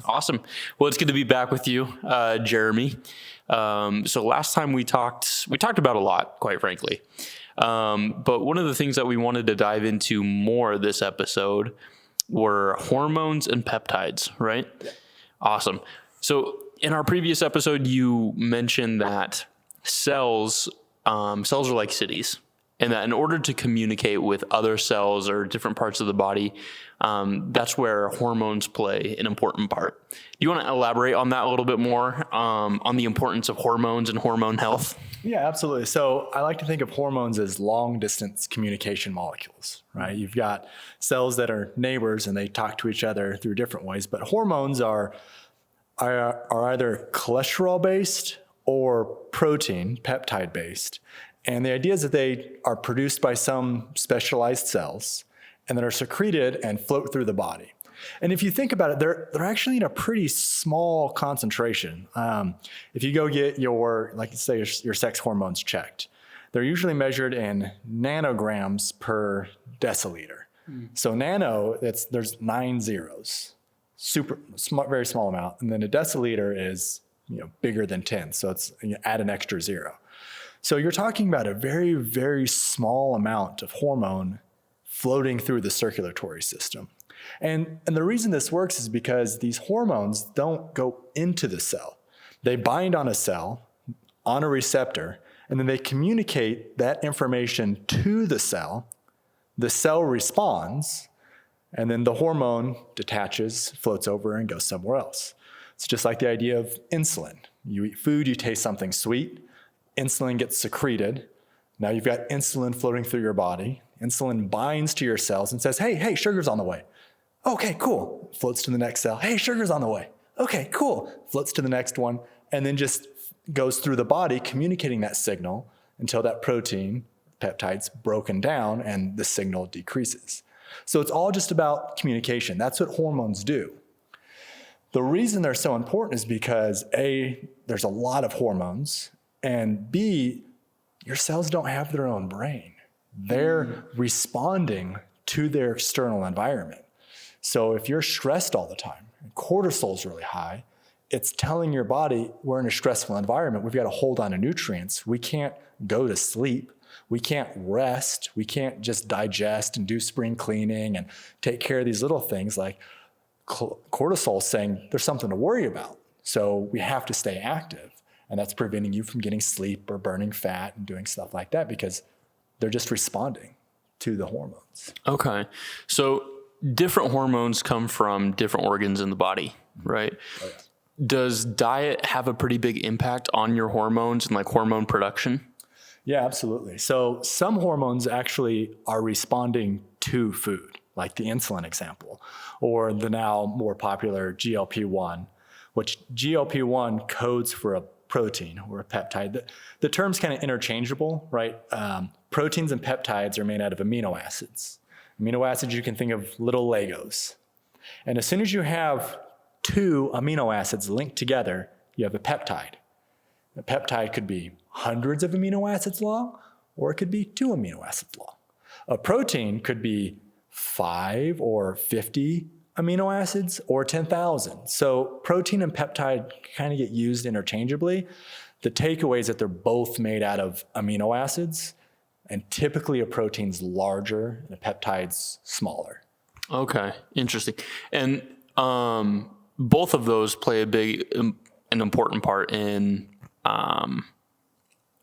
Awesome. Well, it's good to be back with you, Jeremy. So last time we talked about a lot, quite frankly. But one of the things that we wanted to dive into more this episode were hormones and peptides, right? Yeah. Awesome. So in our previous episode, you mentioned that cells are like cities, and that in order to communicate with other cells or different parts of the body, that's where hormones play an important part. Do you want to elaborate on that a little bit more, on the importance of hormones and hormone health? Yeah, absolutely. So I like to think of hormones as long-distance communication molecules, right? You've got cells that are neighbors and they talk to each other through different ways, but hormones are either cholesterol-based or protein, peptide-based. And the idea is that they are produced by some specialized cells and that are secreted and float through the body. And if you think about it, they're actually in a pretty small concentration. If you go get your sex hormones checked, they're usually measured in nanograms per deciliter. So nano, there's 9 zeros, very small amount. And then a deciliter is bigger than 10, so add an extra zero. So you're talking about a very, very small amount of hormone floating through the circulatory system. And the reason this works is because these hormones don't go into the cell. They bind on a cell, on a receptor, and then they communicate that information to the cell. The cell responds, and then the hormone detaches, floats over, and goes somewhere else. It's just like the idea of insulin. You eat food, you taste something sweet, insulin gets secreted. Now you've got insulin floating through your body. Insulin binds to your cells and says, hey, sugar's on the way. Okay, cool. Floats to the next cell. Hey, sugar's on the way. Okay, cool. Floats to the next one, and then just goes through the body communicating that signal until that protein, peptide's broken down and the signal decreases. So it's all just about communication. That's what hormones do. The reason they're so important is because A, there's a lot of hormones, and B, your cells don't have their own brain. They're responding to their external environment. So if you're stressed all the time, and cortisol's really high, it's telling your body we're in a stressful environment. We've got to hold on to nutrients. We can't go to sleep. We can't rest. We can't just digest and do spring cleaning and take care of these little things. Like cortisol saying there's something to worry about. So we have to stay active. And that's preventing you from getting sleep or burning fat and doing stuff like that because they're just responding to the hormones. Okay. So different hormones come from different organs in the body, right? Oh, yeah. Does diet have a pretty big impact on your hormones and like hormone production? Yeah, absolutely. So some hormones actually are responding to food, like the insulin example, or the now more popular GLP-1, which GLP-1 codes for a protein or a peptide. The term's kind of interchangeable, right? Proteins and peptides are made out of amino acids. Amino acids, you can think of little Legos. And as soon as you have 2 amino acids linked together, you have a peptide. A peptide could be hundreds of amino acids long, or it could be 2 amino acids long. A protein could be 5 or 50 amino acids or 10,000. So protein and peptide kind of get used interchangeably. The takeaway is that they're both made out of amino acids, and typically a protein's larger and a peptide's smaller. Okay, interesting. And both of those play an important part in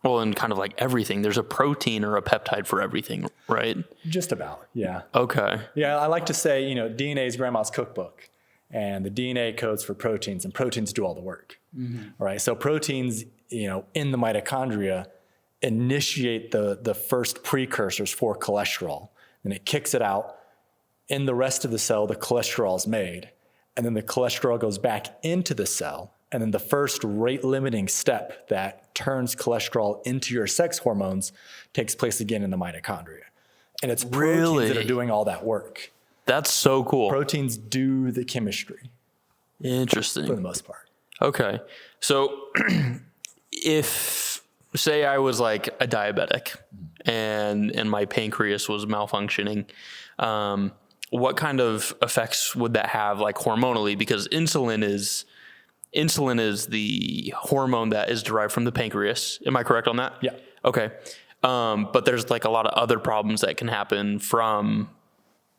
in kind of like everything. There's a protein or a peptide for everything, right? Just about, yeah. Okay. Yeah, I like to say, DNA is grandma's cookbook, and the DNA codes for proteins, and proteins do all the work, right? So proteins, in the mitochondria initiate the first precursors for cholesterol, and it kicks it out. In the rest of the cell, the cholesterol is made, and then the cholesterol goes back into the cell. And then the first rate-limiting step that turns cholesterol into your sex hormones takes place again in the mitochondria. And it's proteins that are doing all that work. That's so cool. Proteins do the chemistry. Interesting. For the most part. Okay. So if, say I was like a diabetic and my pancreas was malfunctioning, what kind of effects would that have, like hormonally? Because insulin is the hormone that is derived from the pancreas. Am I correct on that? Yeah. Okay. But there's like a lot of other problems that can happen from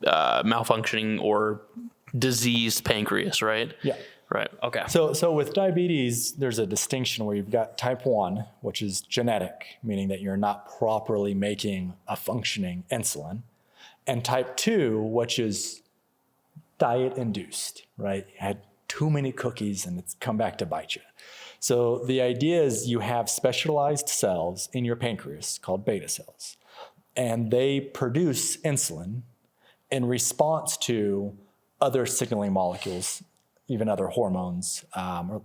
malfunctioning or diseased pancreas, right? Yeah. Right. Okay. So with diabetes, there's a distinction where you've got type 1, which is genetic, meaning that you're not properly making a functioning insulin, and type 2, which is diet induced, right? You had too many cookies and it's come back to bite you. So the idea is you have specialized cells in your pancreas called beta cells, and they produce insulin in response to other signaling molecules, even other hormones.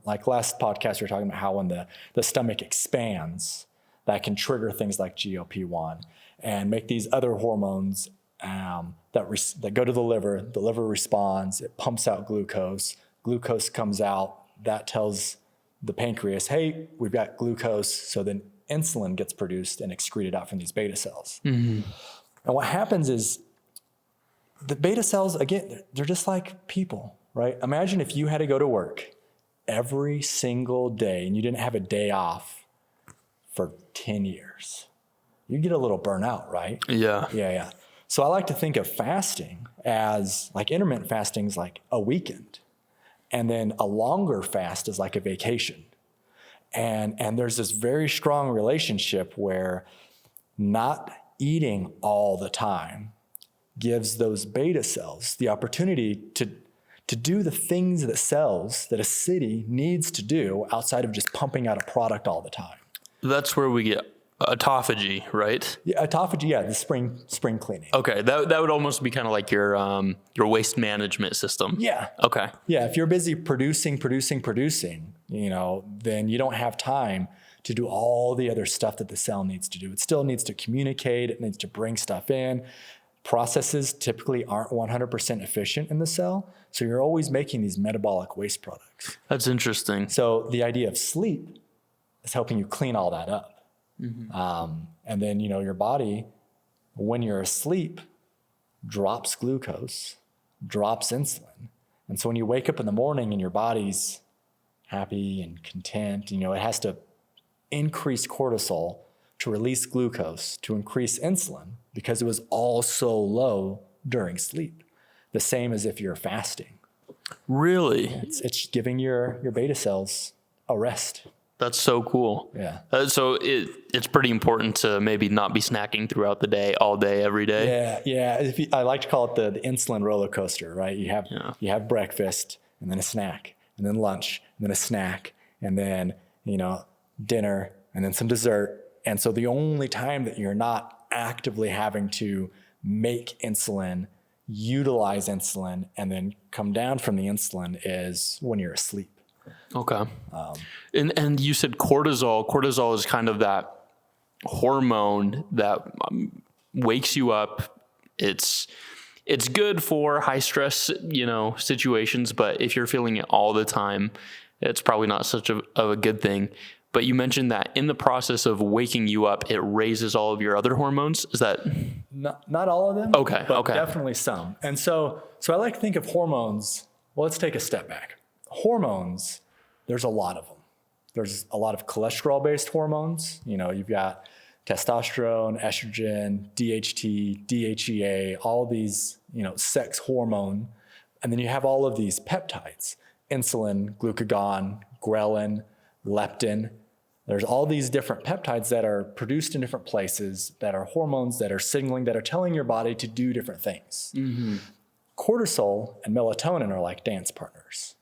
Like last podcast, we were talking about how when the stomach expands, that can trigger things like GLP-1 and make these other hormones that go to the liver responds, it pumps out glucose comes out, that tells the pancreas, hey, we've got glucose, so then insulin gets produced and excreted out from these beta cells. Mm-hmm. And what happens is the beta cells, again, they're just like people, right? Imagine if you had to go to work every single day and you didn't have a day off for 10 years. You get a little burnout, right? Yeah. Yeah. So I like to think of fasting as like intermittent fasting is like a weekend. And then a longer fast is like a vacation. And there's this very strong relationship where not eating all the time gives those beta cells the opportunity to do the things that a city needs to do outside of just pumping out a product all the time. That's where we get autophagy, right? Yeah, autophagy, yeah, the spring cleaning. Okay, that would almost be kind of like your waste management system. Yeah. Okay. Yeah, if you're busy producing, then you don't have time to do all the other stuff that the cell needs to do. It still needs to communicate, it needs to bring stuff in. Processes typically aren't 100% efficient in the cell, so you're always making these metabolic waste products. That's interesting. So the idea of sleep is helping you clean all that up. Mm-hmm. And then, your body, when you're asleep, drops glucose, drops insulin. And so when you wake up in the morning and your body's happy and content, it has to increase cortisol to release glucose, to increase insulin, because it was all so low during sleep. The same as if you're fasting. Really? It's giving your beta cells a rest. That's so cool. Yeah. So it's pretty important to maybe not be snacking throughout the day, all day, every day. Yeah. I like to call it the insulin roller coaster, right? You have breakfast and then a snack and then lunch and then a snack and then, dinner and then some dessert. And so the only time that you're not actively having to make insulin, utilize insulin, and then come down from the insulin is when you're asleep. Okay. And you said cortisol. Cortisol is kind of that hormone that wakes you up. It's good for high stress, situations, but if you're feeling it all the time, it's probably not such of a good thing. But you mentioned that in the process of waking you up, it raises all of your other hormones. Is that not all of them? Okay. But definitely some. And so I like to think of hormones. Well, let's take a step back. Hormones, there's a lot of them. There's a lot of cholesterol-based hormones. You've got testosterone, estrogen, DHT, DHEA, all these, sex hormone. And then you have all of these peptides, insulin, glucagon, ghrelin, leptin. There's all these different peptides that are produced in different places, that are hormones, that are signaling, that are telling your body to do different things. Mm-hmm. Cortisol and melatonin are like dance partners.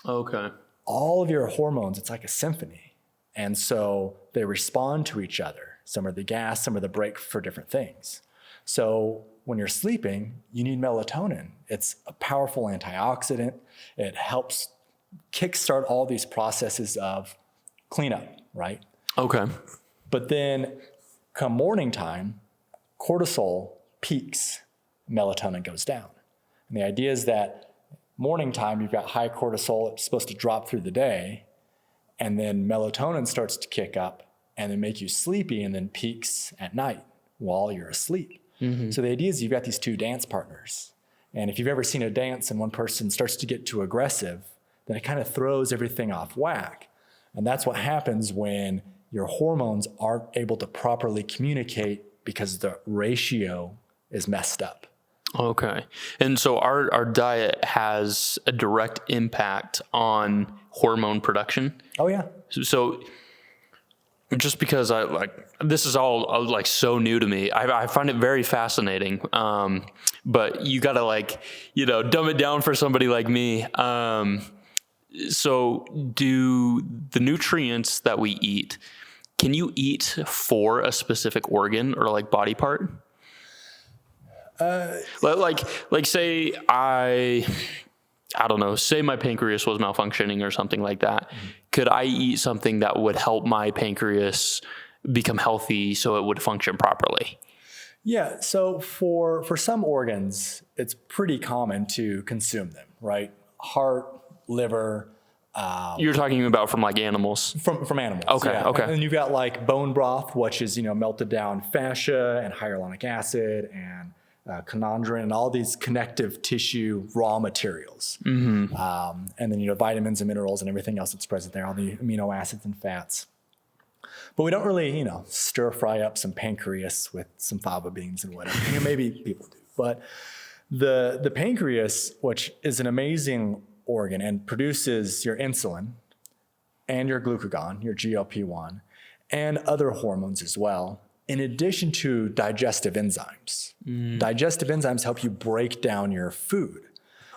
Okay. All of your hormones, it's like a symphony. And so they respond to each other. Some are the gas, some are the brake for different things. So when you're sleeping, you need melatonin. It's a powerful antioxidant. It helps kickstart all these processes of cleanup, right? Okay. But then come morning time, cortisol peaks, melatonin goes down. And the idea is that morning time, you've got high cortisol, it's supposed to drop through the day, and then melatonin starts to kick up and then make you sleepy and then peaks at night while you're asleep. Mm-hmm. So the idea is you've got these two dance partners, And if you've ever seen a dance and one person starts to get too aggressive, then it kind of throws everything off whack. And that's what happens when your hormones aren't able to properly communicate because the ratio is messed up. Okay. And so our diet has a direct impact on hormone production. Oh, yeah. So just because this is all like so new to me, I find it very fascinating. But you got to dumb it down for somebody like me. So do the nutrients that we eat, can you eat for a specific organ or like body part? Like say I don't know, say my pancreas was malfunctioning or something like that. Mm-hmm. Could I eat something that would help my pancreas become healthy so it would function properly? Yeah. So for some organs, it's pretty common to consume them, right? Heart, liver. You're talking about from like animals? From animals. Okay. Yeah. Okay. And you've got like bone broth, which is, melted down fascia and hyaluronic acid and chondrin and all these connective tissue raw materials. Mm-hmm. And then, vitamins and minerals and everything else that's present there, all the amino acids and fats. But we don't really, stir fry up some pancreas with some fava beans and whatever. Maybe people do. But the pancreas, which is an amazing organ and produces your insulin and your glucagon, your GLP-1, and other hormones as well, in addition to digestive enzymes. Digestive enzymes help you break down your food.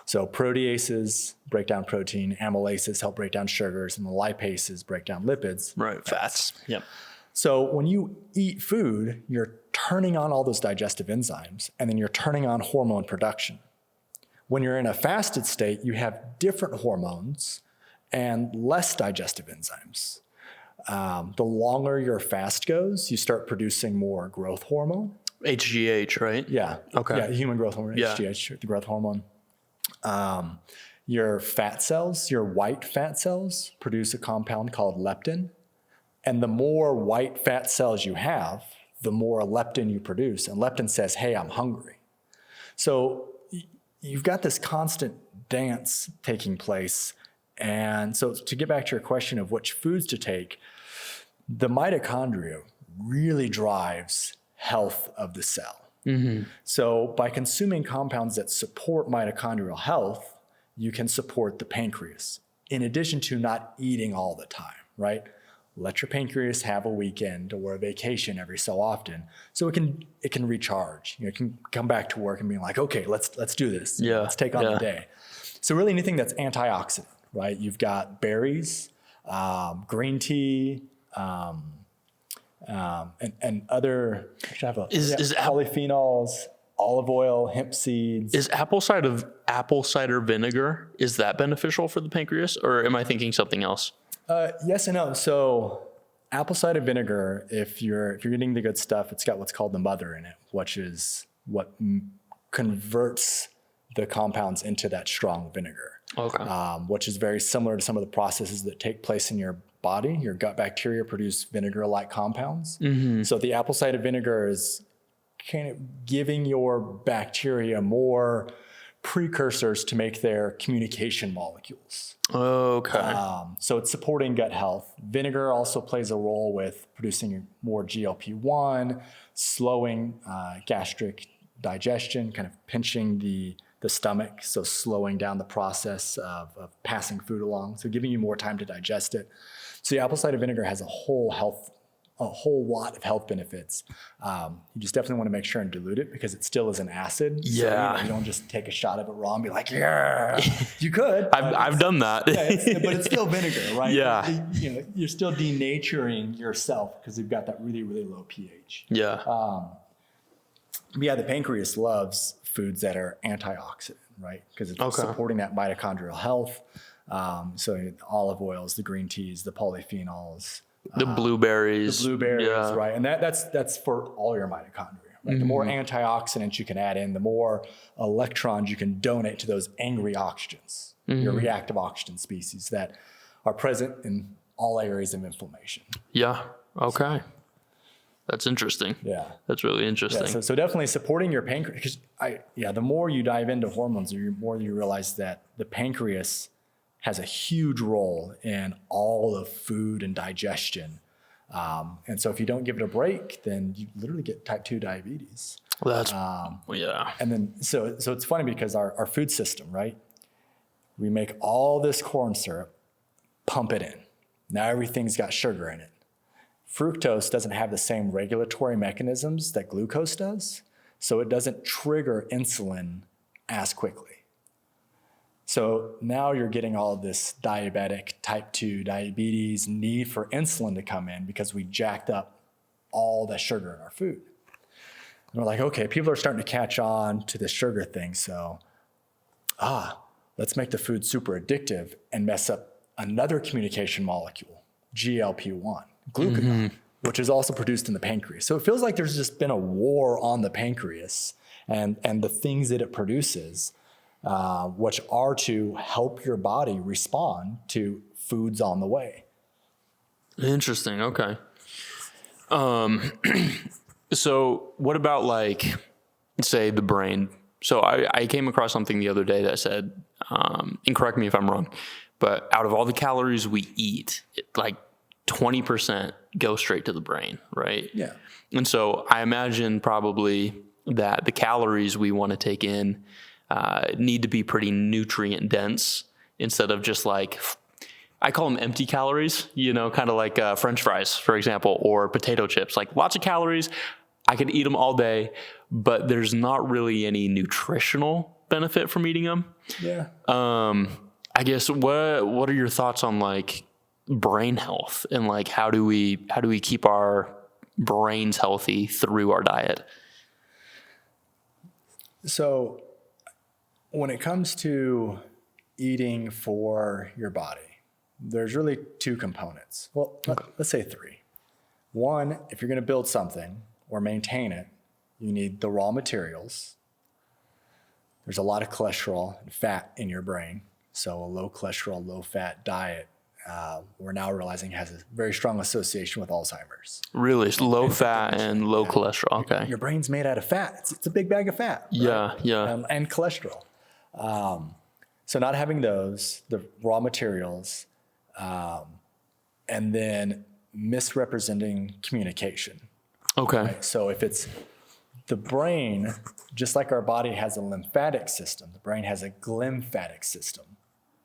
So proteases break down protein, amylases help break down sugars, and the lipases break down lipids. Right, fats. Yep. So when you eat food, you're turning on all those digestive enzymes, and then you're turning on hormone production. When you're in a fasted state, you have different hormones and less digestive enzymes. The longer your fast goes, you start producing more growth hormone. HGH, right? Yeah. Okay. Yeah, human growth hormone, yeah. HGH, the growth hormone. Your fat cells, your white fat cells, produce a compound called leptin. And the more white fat cells you have, the more leptin you produce. And leptin says, hey, I'm hungry. So you've got this constant dance taking place. And so to get back to your question of which foods to take, the mitochondria really drives health of the cell. Mm-hmm. So by consuming compounds that support mitochondrial health, you can support the pancreas, in addition to not eating all the time, right? Let your pancreas have a weekend or a vacation every so often, so it can recharge. It can come back to work and be like, okay, let's do this. Yeah. Let's take on the day. So really anything that's antioxidant, right? You've got berries, green tea, and other polyphenols, olive oil, hemp seeds. Is apple cider vinegar, is that beneficial for the pancreas, or am I thinking something else? Yes and no. So apple cider vinegar, if you're getting the good stuff, it's got what's called the mother in it, which is what converts the compounds into that strong vinegar. Okay. Which is very similar to some of the processes that take place in your body. Your gut bacteria produce vinegar-like compounds. Mm-hmm. So the apple cider vinegar is kind of giving your bacteria more precursors to make their communication molecules. Okay. So it's supporting gut health. Vinegar also plays a role with producing more GLP-1, slowing gastric digestion, kind of pinching the stomach, so slowing down the process of passing food along, so giving you more time to digest it. So the apple cider vinegar has a whole lot of health benefits. You just definitely want to make sure and dilute it because it still is an acid. Yeah. So, you don't just take a shot of it raw and be like, yeah. You could. I've done that. Yeah, but it's still vinegar, right? Yeah. You're still denaturing yourself because you've got that really, really low pH. Yeah. The pancreas loves foods that are antioxidant, right? Because it's supporting that mitochondrial health. So the olive oils, the green teas, the polyphenols, the blueberries, yeah. Right? And that's for all your mitochondria. Right? Mm-hmm. The more antioxidants you can add in, the more electrons you can donate to those angry oxygens, your reactive oxygen species that are present in all areas of inflammation. Yeah. Okay. That's interesting. Yeah. That's really interesting. Yeah, so definitely supporting your pancreas, because the more you dive into hormones, the more you realize that the pancreas has a huge role in all of food and digestion. And so if you don't give it a break, then you literally get type 2 diabetes. Well, that's, yeah. And then, so it's funny because our food system, right? We make all this corn syrup, pump it in. Now everything's got sugar in it. Fructose doesn't have the same regulatory mechanisms that glucose does, so it doesn't trigger insulin as quickly. So now you're getting all of this diabetic, type 2 diabetes, need for insulin to come in because we jacked up all the sugar in our food. And we're like, okay, people are starting to catch on to the sugar thing, so let's make the food super addictive and mess up another communication molecule, GLP-1, glucagon, which is also produced in the pancreas. So it feels like there's just been a war on the pancreas and the things that it produces, which are to help your body respond to foods on the way. Interesting. Okay. So what about like, say the brain? So I came across something the other day that said, and correct me if I'm wrong, but out of all the calories we eat, like 20% go straight to the brain, right? Yeah. And so I imagine probably that the calories we want to take in need to be pretty nutrient dense instead of just like, I call them empty calories, kind of like French fries, for example, or potato chips, like lots of calories. I could eat them all day, but there's not really any nutritional benefit from eating them. Yeah. I guess what are your thoughts on like brain health and like how do we keep our brains healthy through our diet? So when it comes to eating for your body, there's really two components. Well, let's say three. One, if you're going to build something or maintain it, you need the raw materials. There's a lot of cholesterol and fat in your brain. So a low cholesterol, low fat diet, we're now realizing has a very strong association with Alzheimer's. Really? It's low fat and low cholesterol. Okay. Your brain's made out of fat. It's a big bag of fat. Right? Yeah. And cholesterol. So not having those, the raw materials, and then misrepresenting communication. Okay. Right? So if it's the brain, just like our body has a lymphatic system, the brain has a glymphatic system,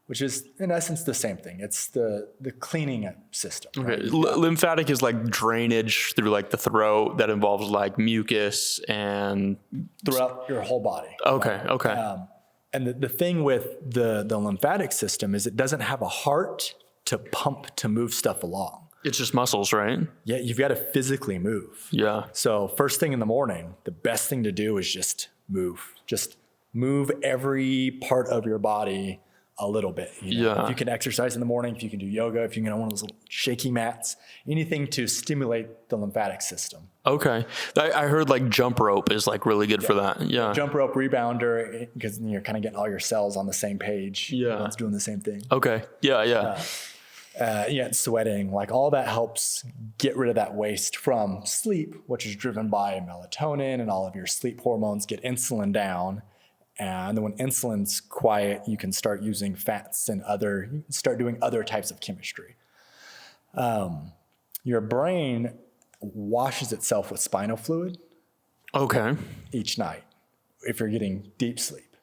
which is in essence the same thing. It's the cleaning up system. Okay. Right? Lymphatic is like drainage through like the throat that involves like mucus and throughout your whole body. Okay. Right? Okay. And the thing with the lymphatic system is it doesn't have a heart to pump to move stuff along. It's just muscles, right? Yeah, you've got to physically move. Yeah. So first thing in the morning, the best thing to do is just move. Just move every part of your body a little bit. Yeah. If you can exercise in the morning, if you can do yoga, if you can get on one of those little shaky mats, anything to stimulate the lymphatic system. Okay. I heard like jump rope is like really good for that. Yeah. Jump rope, rebounder, because you're kind of getting all your cells on the same page. Yeah. Everyone's doing the same thing. Okay. Yeah. Sweating, like all that helps get rid of that waste from sleep, which is driven by melatonin, and all of your sleep hormones get insulin down. And then when insulin's quiet, you can start using fats and start doing other types of chemistry. Your brain washes itself with spinal fluid. Okay. Each night, if you're getting deep sleep.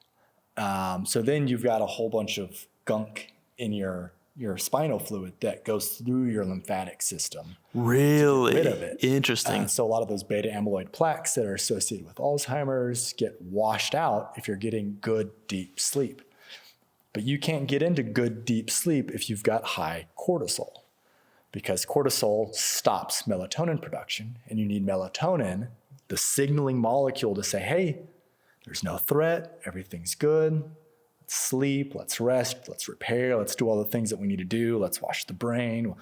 So then you've got a whole bunch of gunk in your spinal fluid that goes through your lymphatic system. Really? To get rid of it. Interesting. So a lot of those beta amyloid plaques that are associated with Alzheimer's get washed out if you're getting good deep sleep. But you can't get into good deep sleep if you've got high cortisol, because cortisol stops melatonin production, and you need melatonin, the signaling molecule, to say, hey, there's no threat, everything's good. Let's sleep, let's rest, let's repair, let's do all the things that we need to do. Let's wash the brain,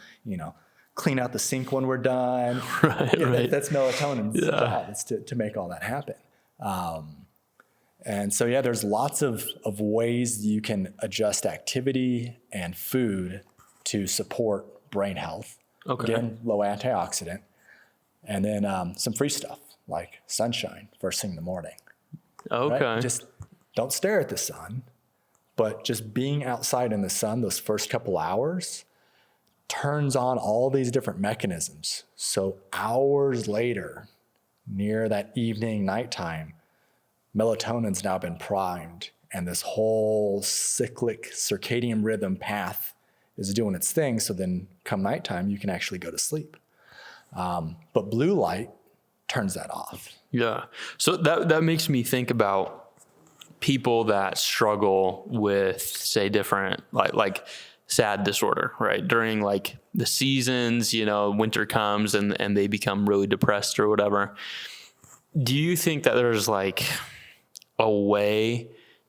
clean out the sink when we're done. Right. That's melatonin's job, is to make all that happen. And so, there's lots of ways you can adjust activity and food to support brain health. Okay. Again, low antioxidant. And then some free stuff like sunshine first thing in the morning. Okay. Right? Just don't stare at the sun, but just being outside in the sun those first couple hours turns on all these different mechanisms. So hours later, near that evening, nighttime, melatonin's now been primed, and this whole cyclic circadian rhythm path is doing its thing. So then come nighttime, you can actually go to sleep. But blue light turns that off. Yeah. So that makes me think about people that struggle with, say, different like sad disorder, right? During like the seasons, winter comes and they become really depressed or whatever. Do you think that there's like a way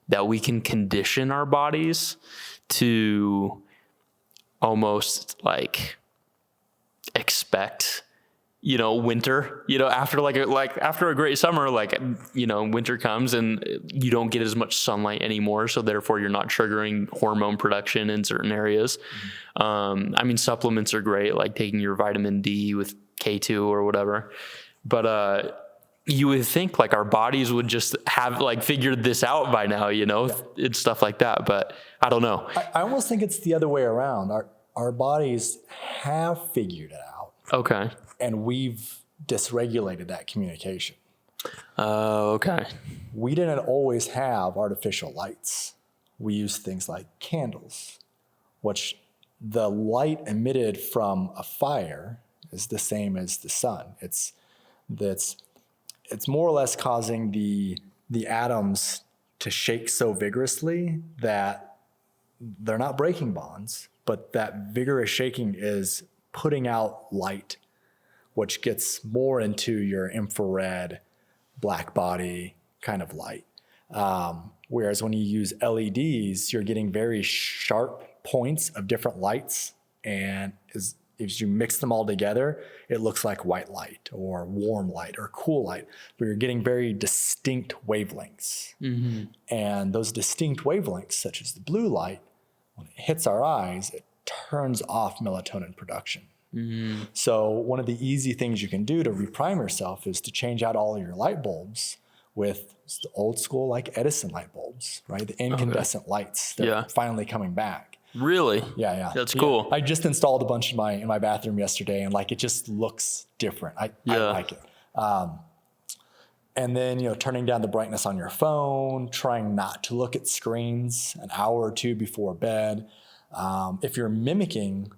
that we can condition our bodies to almost like expect winter, after a great summer, winter comes and you don't get as much sunlight anymore. So therefore you're not triggering hormone production in certain areas. Supplements are great, like taking your vitamin D with K2 or whatever. But, you would think like our bodies would just have like figured this out by now, and stuff like that. But I don't know. I almost think it's the other way around. Our bodies have figured it out. Okay. And we've dysregulated that communication. Okay. We didn't always have artificial lights. We used things like candles, which the light emitted from a fire is the same as the sun. It's more or less causing the atoms to shake so vigorously that they're not breaking bonds, but that vigorous shaking is putting out light, which gets more into your infrared, black body kind of light. Whereas when you use LEDs, you're getting very sharp points of different lights, and as you mix them all together, it looks like white light or warm light or cool light, but you're getting very distinct wavelengths. Mm-hmm. And those distinct wavelengths, such as the blue light, when it hits our eyes, it turns off melatonin production. Mm-hmm. So one of the easy things you can do to reprime yourself is to change out all of your light bulbs with the old school like Edison light bulbs, right? The incandescent lights that are finally coming back. Really? Yeah. That's cool. I just installed a bunch in my bathroom yesterday, and like it just looks different. I like it. And then turning down the brightness on your phone, trying not to look at screens an hour or two before bed. If you're mimicking,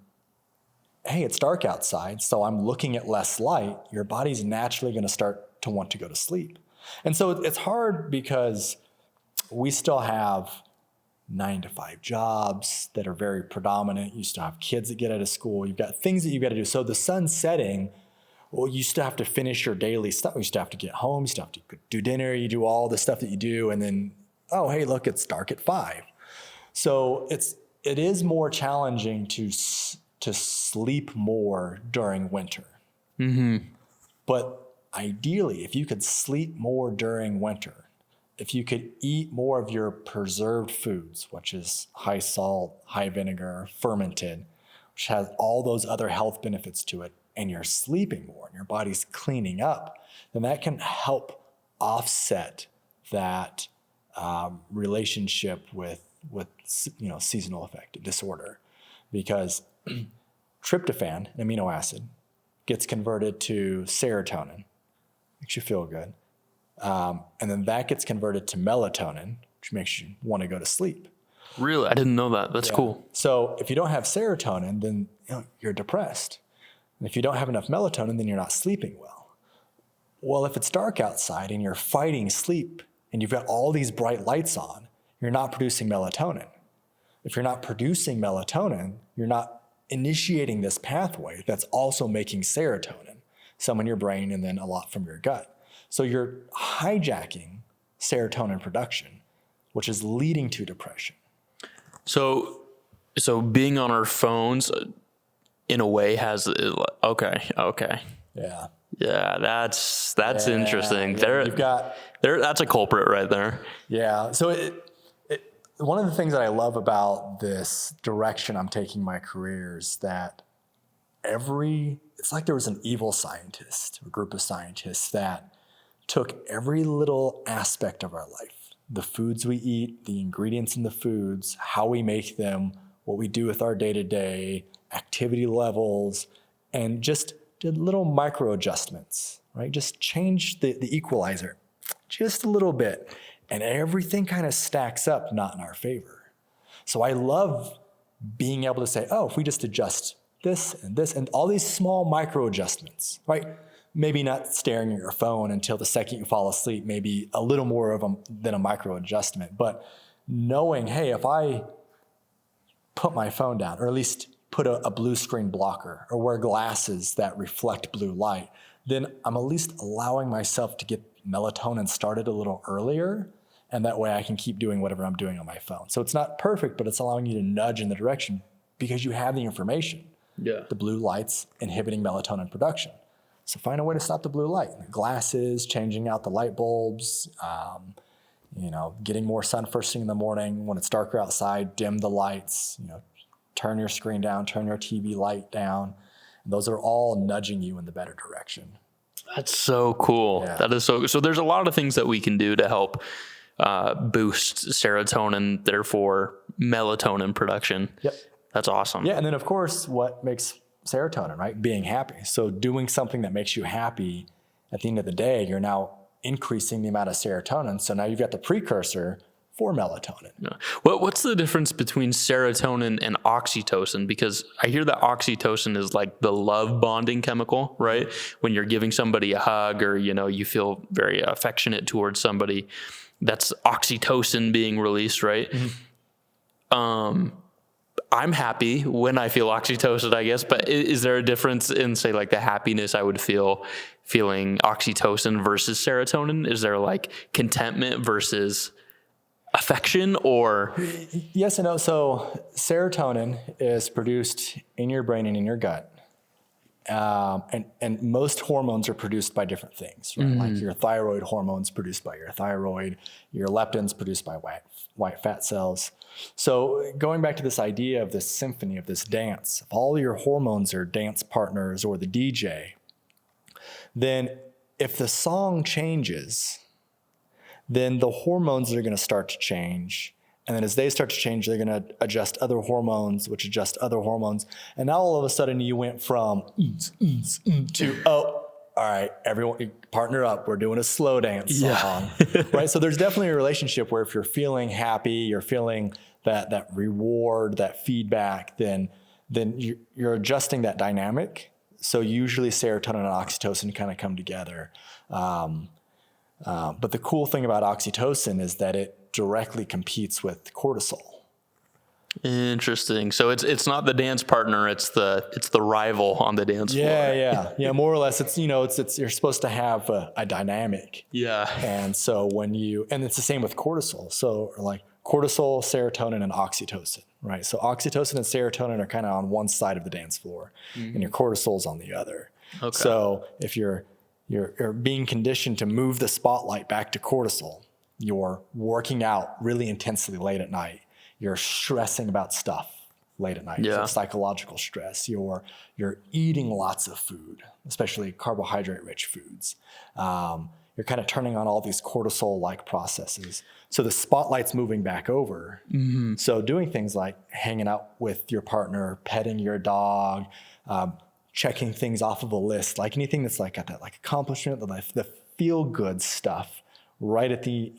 hey, it's dark outside, so I'm looking at less light, your body's naturally going to start to want to go to sleep. And so it's hard because we still have 9-to-5 jobs that are very predominant. You still have kids that get out of school. You've got things that you've got to do. So the sun's setting, well, you still have to finish your daily stuff. You still have to get home. You still have to do dinner. You do all the stuff that you do. And then, oh, hey, look, it's dark at 5. So it is more challenging to sleep more during winter. Mm-hmm. But ideally, if you could sleep more during winter, if you could eat more of your preserved foods, which is high salt, high vinegar, fermented, which has all those other health benefits to it, and you're sleeping more and your body's cleaning up, then that can help offset that relationship with seasonal affective disorder. Because tryptophan, an amino acid, gets converted to serotonin, makes you feel good. And then that gets converted to melatonin, which makes you want to go to sleep. Really? I didn't know that. That's cool. So if you don't have serotonin, then you're depressed. And if you don't have enough melatonin, then you're not sleeping well. Well, if it's dark outside and you're fighting sleep and you've got all these bright lights on, you're not producing melatonin. If you're not producing melatonin, you're not initiating this pathway that's also making serotonin, some in your brain and then a lot from your gut. So you're hijacking serotonin production, which is leading to depression. So being on our phones in a way has, okay. Yeah. Yeah, that's interesting. Yeah, That's a culprit right there. Yeah. So one of the things that I love about this direction I'm taking my career is that it's like there was an evil scientist, a group of scientists that took every little aspect of our life, the foods we eat, the ingredients in the foods, how we make them, what we do with our day-to-day, activity levels, and just did little micro adjustments, right? Just change the equalizer just a little bit, and everything kind of stacks up not in our favor. So I love being able to say, oh, if we just adjust this and all these small micro adjustments, right? Maybe not staring at your phone until the second you fall asleep, maybe a little more of them than a micro adjustment, but knowing, hey, if I put my phone down, or at least put a blue screen blocker, or wear glasses that reflect blue light, then I'm at least allowing myself to get melatonin started a little earlier, and that way I can keep doing whatever I'm doing on my phone. So it's not perfect, but it's allowing you to nudge in the direction because you have the information. Yeah. The blue light's inhibiting melatonin production. So find a way to stop the blue light. The glasses, changing out the light bulbs, getting more sun first thing in the morning. When it's darker outside, dim the lights, turn your screen down, turn your TV light down. And those are all nudging you in the better direction. That's so cool. Yeah. That is so there's a lot of things that we can do to help boost serotonin, therefore melatonin production. Yep. That's awesome. Yeah, and then of course, what makes serotonin, right? Being happy. So doing something that makes you happy, at the end of the day, you're now increasing the amount of serotonin. So now you've got the precursor for melatonin. Yeah. What's the difference between serotonin and oxytocin? Because I hear that oxytocin is like the love bonding chemical, right? When you're giving somebody a hug, or, you feel very affectionate towards somebody, that's oxytocin being released, right? Mm-hmm. I'm happy when I feel oxytocin, I guess, but is there a difference in, say, like the happiness I would feeling oxytocin versus serotonin? Is there like contentment versus affection, or? Yes and no. So serotonin is produced in your brain and in your gut. And most hormones are produced by different things, right? Mm-hmm. Like your thyroid hormone's produced by your thyroid, your leptin's produced by white fat cells. So going back to this idea of this symphony, of this dance, if all your hormones are dance partners or the DJ, then if the song changes, then the hormones are going to start to change. And then as they start to change, they're going to adjust other hormones, which adjust other hormones. And now all of a sudden you went from to, all right, everyone partner up. We're doing a slow dance song, right? So there's definitely a relationship where if you're feeling happy, you're feeling that reward, that feedback, then you're adjusting that dynamic. So usually serotonin and oxytocin kind of come together. But the cool thing about oxytocin is that it directly competes with cortisol. Interesting. So it's not the dance partner, it's the rival on the dance floor. Yeah. More or less, it's you're supposed to have a dynamic. Yeah. And so and it's the same with cortisol. So like cortisol, serotonin, and oxytocin, right? So oxytocin and serotonin are kind of on one side of the dance floor, and your cortisol's on the other. Okay. So if you're being conditioned to move the spotlight back to cortisol, you're working out really intensely late at night. You're stressing about stuff late at night. Yeah. So psychological stress. You're eating lots of food, especially carbohydrate-rich foods. You're kind of turning on all these cortisol-like processes. So the spotlight's moving back over. Mm-hmm. So doing things like hanging out with your partner, petting your dog, checking things off of a list, like anything that's like got that like accomplishment, the feel-good stuff, right at the,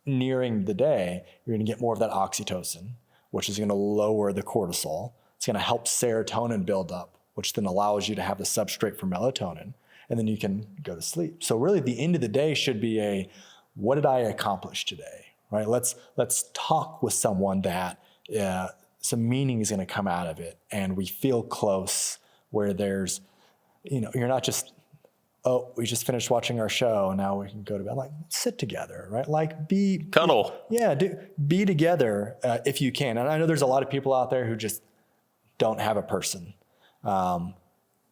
nearing the day, you're going to get more of that oxytocin, which is going to lower the cortisol. It's going to help serotonin build up, which then allows you to have the substrate for melatonin, and then you can go to sleep. So really the end of the day should be what did I accomplish today, right? Let's talk with someone that some meaning is going to come out of it, and we feel close, where there's, you're not just, we just finished watching our show, now we can go to bed. Like, sit together, right? Like, cuddle. Be together if you can. And I know there's a lot of people out there who just don't have a person.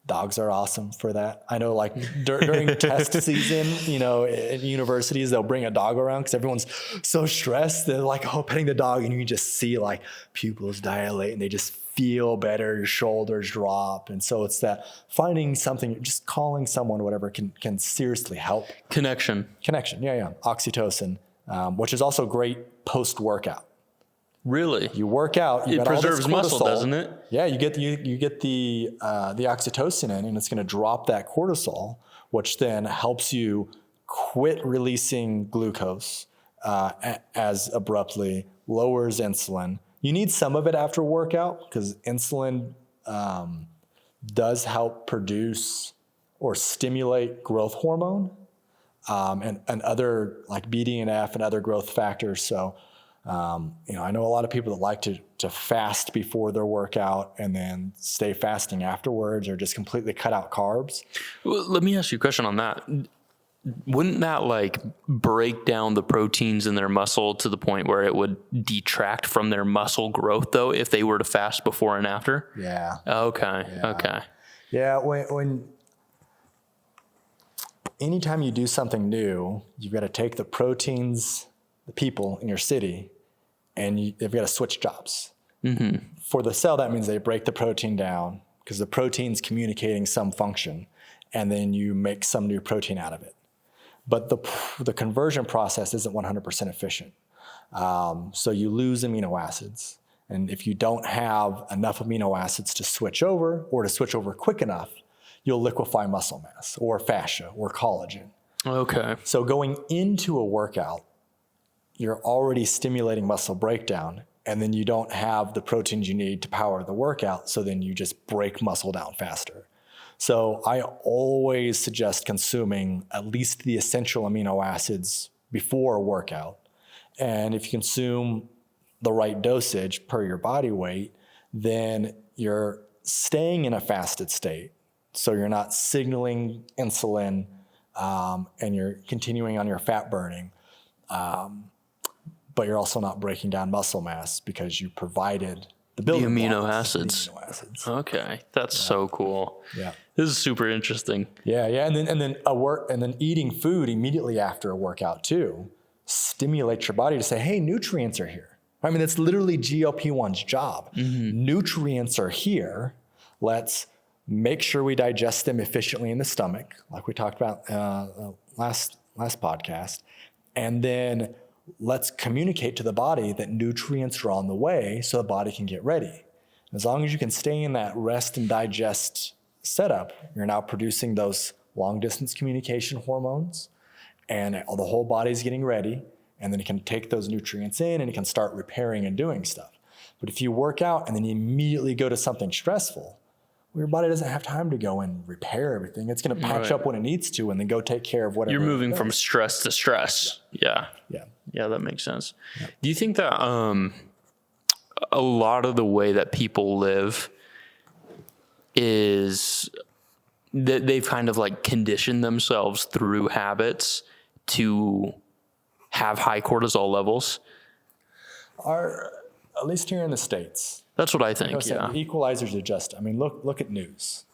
Dogs are awesome for that. I know, like during test season, at universities, they'll bring a dog around because everyone's so stressed. They're like, oh, petting the dog, and you can just see like pupils dilate, and they just feel better. Your shoulders drop, and so it's that finding something, just calling someone, whatever, can seriously help. Connection. Yeah. Oxytocin, which is also great post workout. Really? You work out. It preserves muscle, doesn't it? Yeah, you get the oxytocin in, and it's going to drop that cortisol, which then helps you quit releasing glucose as abruptly, lowers insulin. You need some of it after workout because insulin does help produce or stimulate growth hormone and other like BDNF and other growth factors. So. I know a lot of people that like to fast before their workout and then stay fasting afterwards, or just completely cut out carbs. Well, let me ask you a question on that. Wouldn't that like break down the proteins in their muscle to the point where it would detract from their muscle growth, though, if they were to fast before and after? Yeah. Okay. Yeah. Okay. Yeah. When anytime you do something new, you've got to take the proteins, the people in your city, and they've got to switch jobs. Mm-hmm. For the cell, that means they break the protein down because the protein's communicating some function, and then you make some new protein out of it. But the conversion process isn't 100% efficient. So you lose amino acids. And if you don't have enough amino acids to switch over, or to switch over quick enough, you'll liquefy muscle mass or fascia or collagen. Okay. So going into a workout, you're already stimulating muscle breakdown, and then you don't have the proteins you need to power the workout, so then you just break muscle down faster. So I always suggest consuming at least the essential amino acids before a workout. And if you consume the right dosage per your body weight, then you're staying in a fasted state. So you're not signaling insulin, and you're continuing on your fat burning. But you're also not breaking down muscle mass because you provided the building amino blocks, acids. the amino acids. Okay, that's so cool. Yeah, this is super interesting. Yeah, and then eating food immediately after a workout too stimulates your body to say, "Hey, nutrients are here." I mean, that's literally GLP-1's job. Mm-hmm. Nutrients are here. Let's make sure we digest them efficiently in the stomach, like we talked about last podcast, and then let's communicate to the body that nutrients are on the way so the body can get ready. As long as you can stay in that rest and digest setup, you're now producing those long distance communication hormones, and the whole body's getting ready, and then it can take those nutrients in and it can start repairing and doing stuff. But if you work out and then you immediately go to something stressful, your body doesn't have time to go and repair everything. It's going to patch up when it needs to and then go take care of whatever. You're moving from stress to stress. Yeah, that makes sense. Yeah. Do you think that a lot of the way that people live is that they've kind of like conditioned themselves through habits to have high cortisol levels? At least here in the States. That's what I think, The equalizers are just, look at news.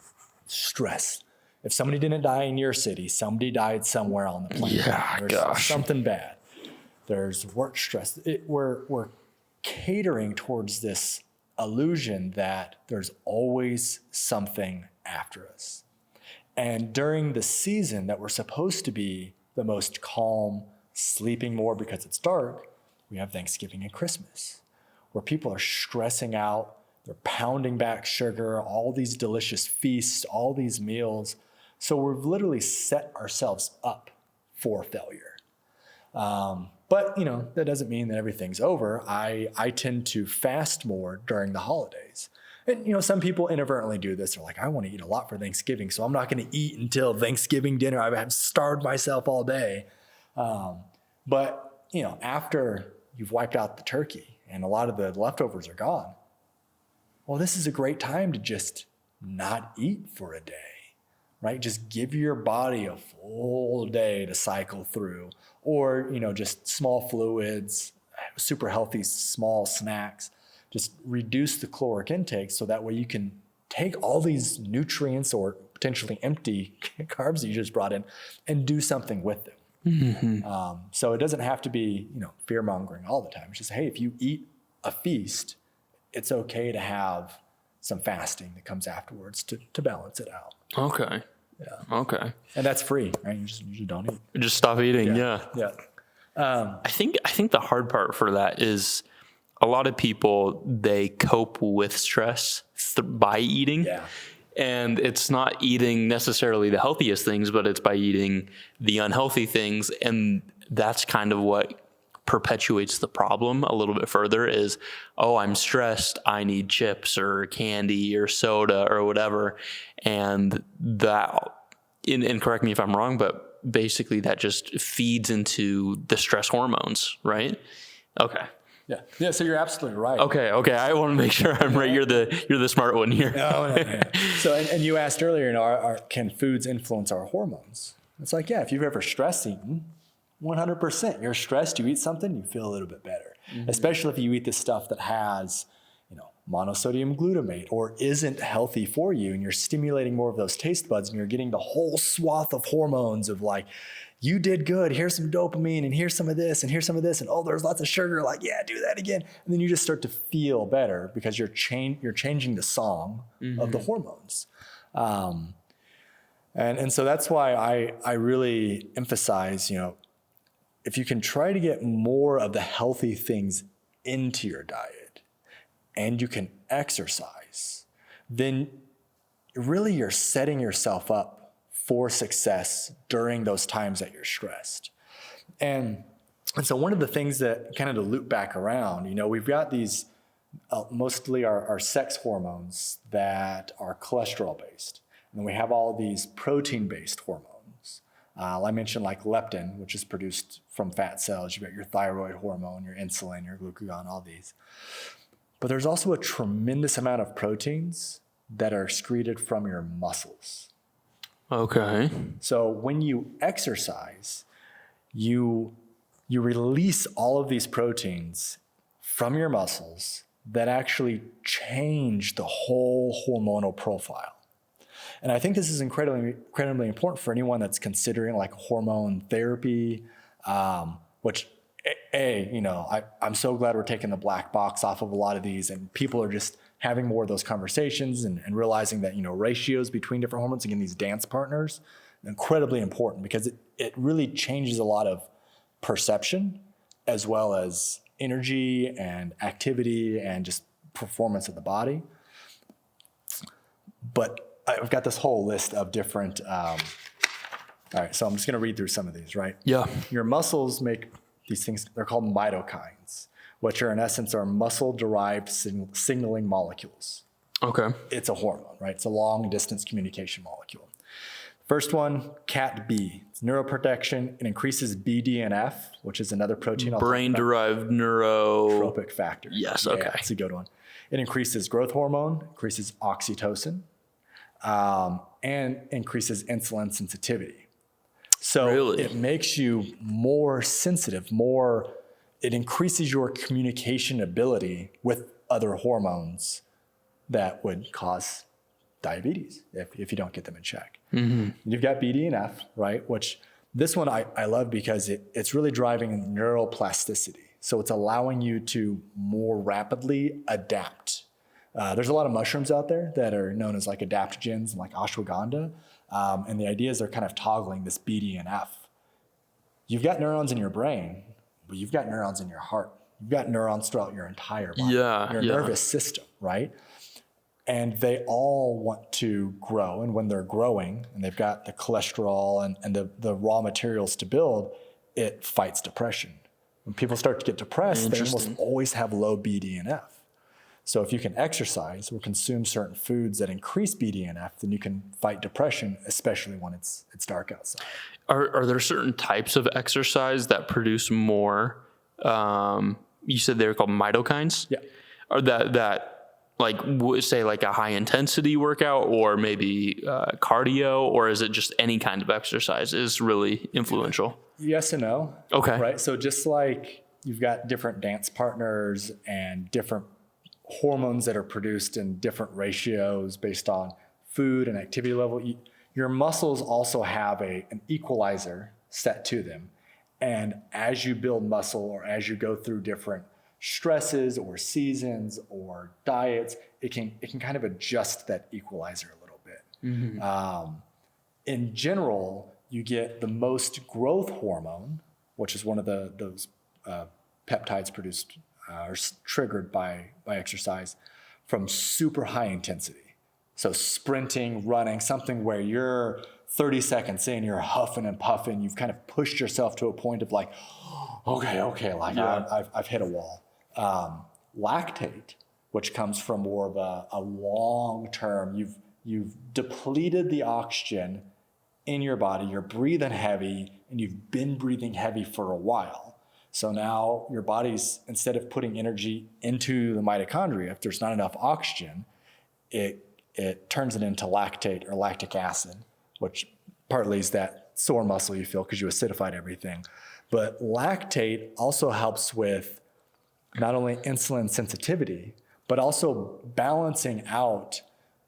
Stress. If somebody didn't die in your city, somebody died somewhere on the planet. Yeah, There's something bad. There's work stress. We're catering towards this illusion that there's always something after us. And during the season that we're supposed to be the most calm, sleeping more because it's dark, we have Thanksgiving and Christmas, where people are stressing out, they're pounding back sugar, all these delicious feasts, all these meals. So we've literally set ourselves up for failure. But that doesn't mean that everything's over. I tend to fast more during the holidays. And some people inadvertently do this. They're like, I want to eat a lot for Thanksgiving, so I'm not going to eat until Thanksgiving dinner. I've starved myself all day. But after you've wiped out the turkey, and a lot of the leftovers are gone, well, this is a great time to just not eat for a day, right? Just give your body a full day to cycle through, or, just small fluids, super healthy, small snacks. Just reduce the caloric intake so that way you can take all these nutrients or potentially empty carbs that you just brought in and do something with them. So it doesn't have to be, fear mongering all the time. It's just, hey, if you eat a feast, it's okay to have some fasting that comes afterwards to balance it out. Okay. Yeah. Okay. And that's free, right? You just don't eat. Just stop eating. Yeah. I think the hard part for that is a lot of people, they cope with stress by eating. Yeah. And it's not eating necessarily the healthiest things, but it's by eating the unhealthy things. And that's kind of what perpetuates the problem a little bit further is, oh, I'm stressed, I need chips or candy or soda or whatever. And that, and correct me if I'm wrong, but basically that just feeds into the stress hormones, right? Okay. Yeah. So you're absolutely right. Okay. I want to make sure I'm right. You're the smart one here. No. So, and you asked earlier, can foods influence our hormones? It's like, yeah, if you've ever stress eaten, 100%. You're stressed, you eat something, you feel a little bit better. Especially if you eat this stuff that has, monosodium glutamate or isn't healthy for you, and you're stimulating more of those taste buds, and you're getting the whole swath of hormones of like, you did good, here's some dopamine, and here's some of this, and here's some of this, and oh, there's lots of sugar, like, yeah, do that again. And then you just start to feel better because you're changing the song of the hormones. And so that's why I really emphasize, if you can try to get more of the healthy things into your diet and you can exercise, then really you're setting yourself up for success during those times that you're stressed. And so one of the things that kind of to loop back around, we've got these mostly our sex hormones that are cholesterol based. And then we have all these protein based hormones. I mentioned like leptin, which is produced from fat cells. You've got your thyroid hormone, your insulin, your glucagon, all these. But there's also a tremendous amount of proteins that are excreted from your muscles. Okay. So when you exercise, you release all of these proteins from your muscles that actually change the whole hormonal profile. And I think this is incredibly important for anyone that's considering like hormone therapy, which, I'm so glad we're taking the black box off of a lot of these, and people are just having more of those conversations and realizing that, ratios between different hormones, again, these dance partners, incredibly important because it really changes a lot of perception as well as energy and activity and just performance of the body. But I've got this whole list of different, all right, so I'm just going to read through some of these, right? Yeah. Your muscles make these things, they're called mitokines, which are in essence are muscle-derived signaling molecules. Okay. It's a hormone, right? It's a long-distance communication molecule. First one, CAT-B. It's neuroprotection. It increases BDNF, which is another protein. Brain-derived neuro... Tropic factor. Yes, okay. Yeah, that's a good one. It increases growth hormone, increases oxytocin, and increases insulin sensitivity. So really? It makes you more sensitive, it increases your communication ability with other hormones that would cause diabetes if you don't get them in check. Mm-hmm. You've got BDNF, right? Which this one I love because it's really driving neuroplasticity. So it's allowing you to more rapidly adapt. There's a lot of mushrooms out there that are known as like adaptogens and like ashwagandha. And the idea is they're kind of toggling this BDNF. You've got neurons in your brain, but you've got neurons in your heart. You've got neurons throughout your entire body, your nervous system, right? And they all want to grow. And when they're growing and they've got the cholesterol and the raw materials to build, it fights depression. When people start to get depressed, they almost always have low BDNF. So if you can exercise or consume certain foods that increase BDNF, then you can fight depression, especially when it's dark outside. Are there certain types of exercise that produce more? You said they're called mitokines? Yeah. Or that like say like a high intensity workout or maybe cardio, or is it just any kind of exercise is really influential? Yes and no. Okay. Right. So just like you've got different dance partners and different hormones that are produced in different ratios based on food and activity level, your muscles also have an equalizer set to them. And as you build muscle or as you go through different stresses or seasons or diets, it can kind of adjust that equalizer a little bit. In general, you get the most growth hormone, which is one of those peptides produced or triggered by exercise, from super high intensity. So sprinting, running, something where you're 30 seconds in, you're huffing and puffing, you've kind of pushed yourself to a point of like, okay, like I've hit a wall. Lactate, which comes from more of a long-term, you've depleted the oxygen in your body, you're breathing heavy, and you've been breathing heavy for a while. So now your body's, instead of putting energy into the mitochondria, if there's not enough oxygen, it turns it into lactate or lactic acid, which partly is that sore muscle you feel because you acidified everything. But lactate also helps with not only insulin sensitivity, but also balancing out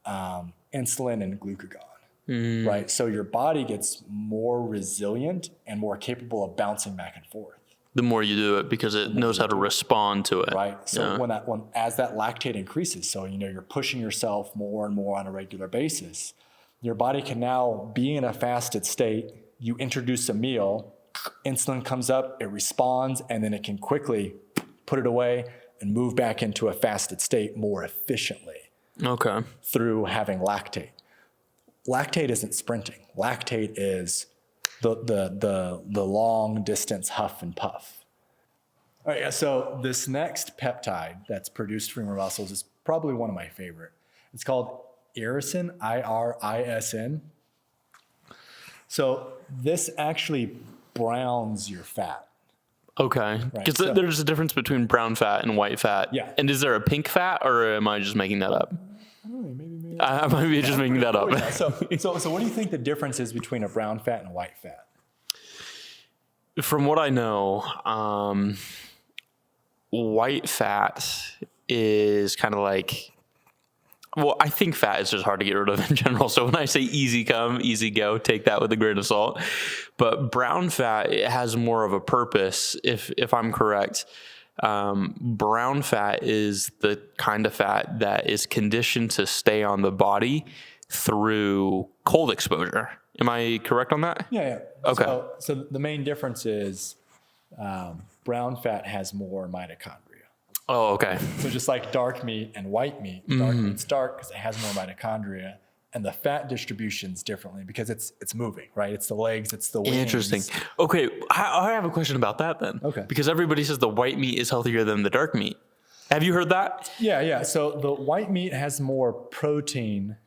insulin and glucagon, right? So your body gets more resilient and more capable of bouncing back and forth. The more you do it, because it knows how to respond to it. Right. So as that lactate increases, so you're pushing yourself more and more on a regular basis, your body can now be in a fasted state. You introduce a meal, insulin comes up, it responds, and then it can quickly put it away and move back into a fasted state more efficiently. Okay. Through having lactate. Lactate isn't sprinting. Lactate is the long distance huff and puff. All right, so this next peptide that's produced from your muscles is probably one of my favorite. It's called irisin, IRISN. So this actually browns your fat. Okay, because there's a difference between brown fat and white fat. Yeah. And is there a pink fat, or am I just making that up? I don't know, maybe I might be just making that up. Yeah. So what do you think the difference is between a brown fat and a white fat? From what I know, white fat is kind of like, well, I think fat is just hard to get rid of in general. So when I say easy come, easy go, take that with a grain of salt. But brown fat, it has more of a purpose, if I'm correct. Brown fat is the kind of fat that is conditioned to stay on the body through cold exposure. Am I correct on that? Yeah. Okay. So the main difference is brown fat has more mitochondria. Oh, okay. So just like dark meat and white meat, dark meat's dark because it has more mitochondria, and the fat distribution's differently because it's moving, right? It's the legs, it's the wings. Interesting. Okay, I have a question about that then. Okay. Because everybody says the white meat is healthier than the dark meat. Have you heard that? Yeah. So the white meat has more protein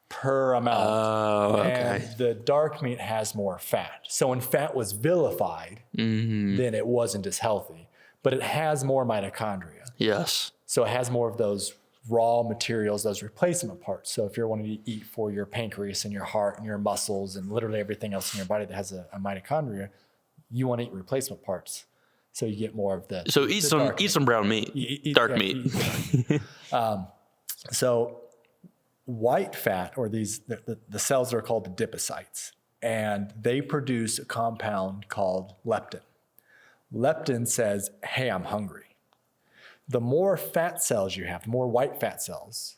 per amount. Oh, okay. And the dark meat has more fat. So when fat was vilified, then it wasn't as healthy. But it has more mitochondria. Yes. So it has more of those raw materials, those replacement parts. So if you're wanting to eat for your pancreas and your heart and your muscles and literally everything else in your body that has a mitochondria, you want to eat replacement parts. So you get more of the. So eat some brown meat, dark meat. So white fat, or the cells are called the adipocytes, and they produce a compound called leptin. Leptin says, hey, I'm hungry. The more fat cells you have, the more white fat cells,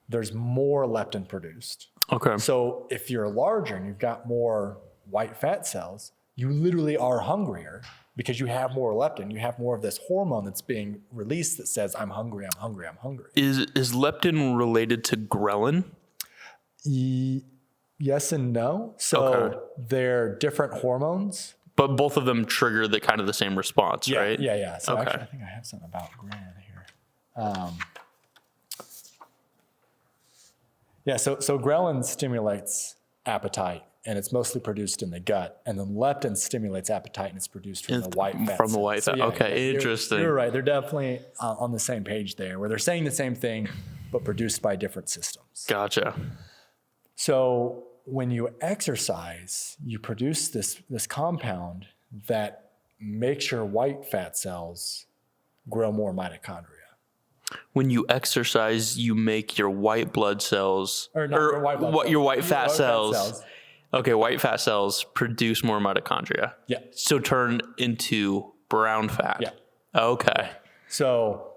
there's more leptin produced. Okay. So if you're larger and you've got more white fat cells, you literally are hungrier because you have more leptin. You have more of this hormone that's being released that says, I'm hungry, I'm hungry, I'm hungry. Is leptin related to ghrelin? Yes and no. So they're different hormones. But both of them trigger the kind of the same response, right? Yeah. So actually, I think I have something about ghrelin here. So ghrelin stimulates appetite, and it's mostly produced in the gut. And then leptin stimulates appetite, and it's produced from the white fat. From the white fat. Okay, interesting. You're right. They're definitely on the same page there, where they're saying the same thing, but produced by different systems. Gotcha. So when you exercise, you produce this compound that makes your white fat cells grow more mitochondria. When you exercise, you make your white blood cells, Or not your white blood cells. your white fat White cells. Okay, white fat cells produce more mitochondria. Yeah. So turn into brown fat. Yeah. Okay. So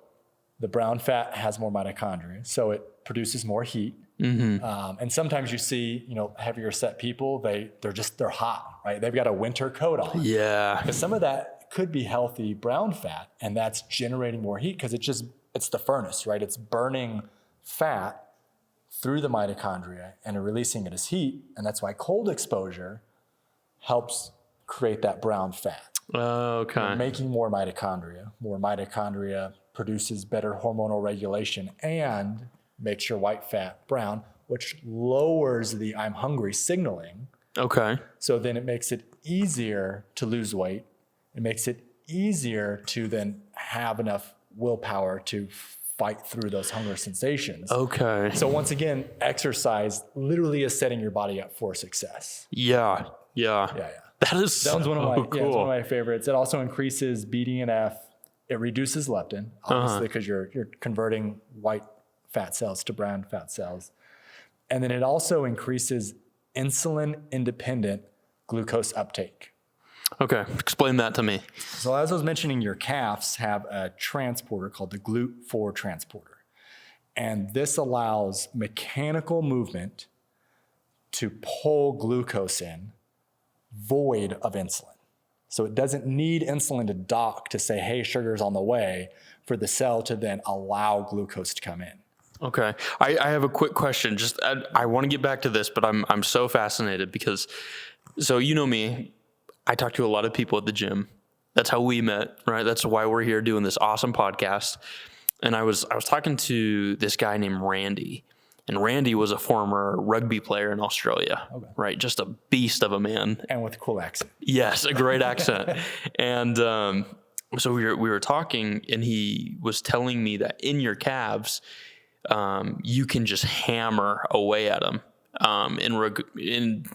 the brown fat has more mitochondria, so it produces more heat. And sometimes you see, heavier set people, they're hot, right? They've got a winter coat on. Yeah. Because some of that could be healthy brown fat, and that's generating more heat because it's the furnace, right? It's burning fat through the mitochondria and releasing it as heat. And that's why cold exposure helps create that brown fat. Okay. You're making more mitochondria. More mitochondria produces better hormonal regulation and makes your white fat brown, which lowers the I'm hungry signaling. Okay. So then it makes it easier to lose weight. It makes it easier to then have enough willpower to fight through those hunger sensations. Okay. So once again, exercise literally is setting your body up for success. Yeah. That is That one's one of my cool. it's one of my favorites. It also increases BDNF. It reduces leptin, obviously, because you're converting white fat cells to brown fat cells. And then it also increases insulin-independent glucose uptake. Okay. Explain that to me. So as I was mentioning, your calves have a transporter called the GLUT4 transporter. And this allows mechanical movement to pull glucose in void of insulin. So it doesn't need insulin to dock to say, hey, sugar's on the way, for the cell to then allow glucose to come in. Okay. I have a quick question. I want to get back to this, but I'm so fascinated because, so you know me, I talk to a lot of people at the gym. That's how we met, right? That's why we're here doing this awesome podcast. And I was talking to this guy named Randy, and Randy was a former rugby player in Australia, right? Just a beast of a man. And with a cool accent. Yes, a great accent. And so we were talking, and he was telling me that in your calves, you can just hammer away at them in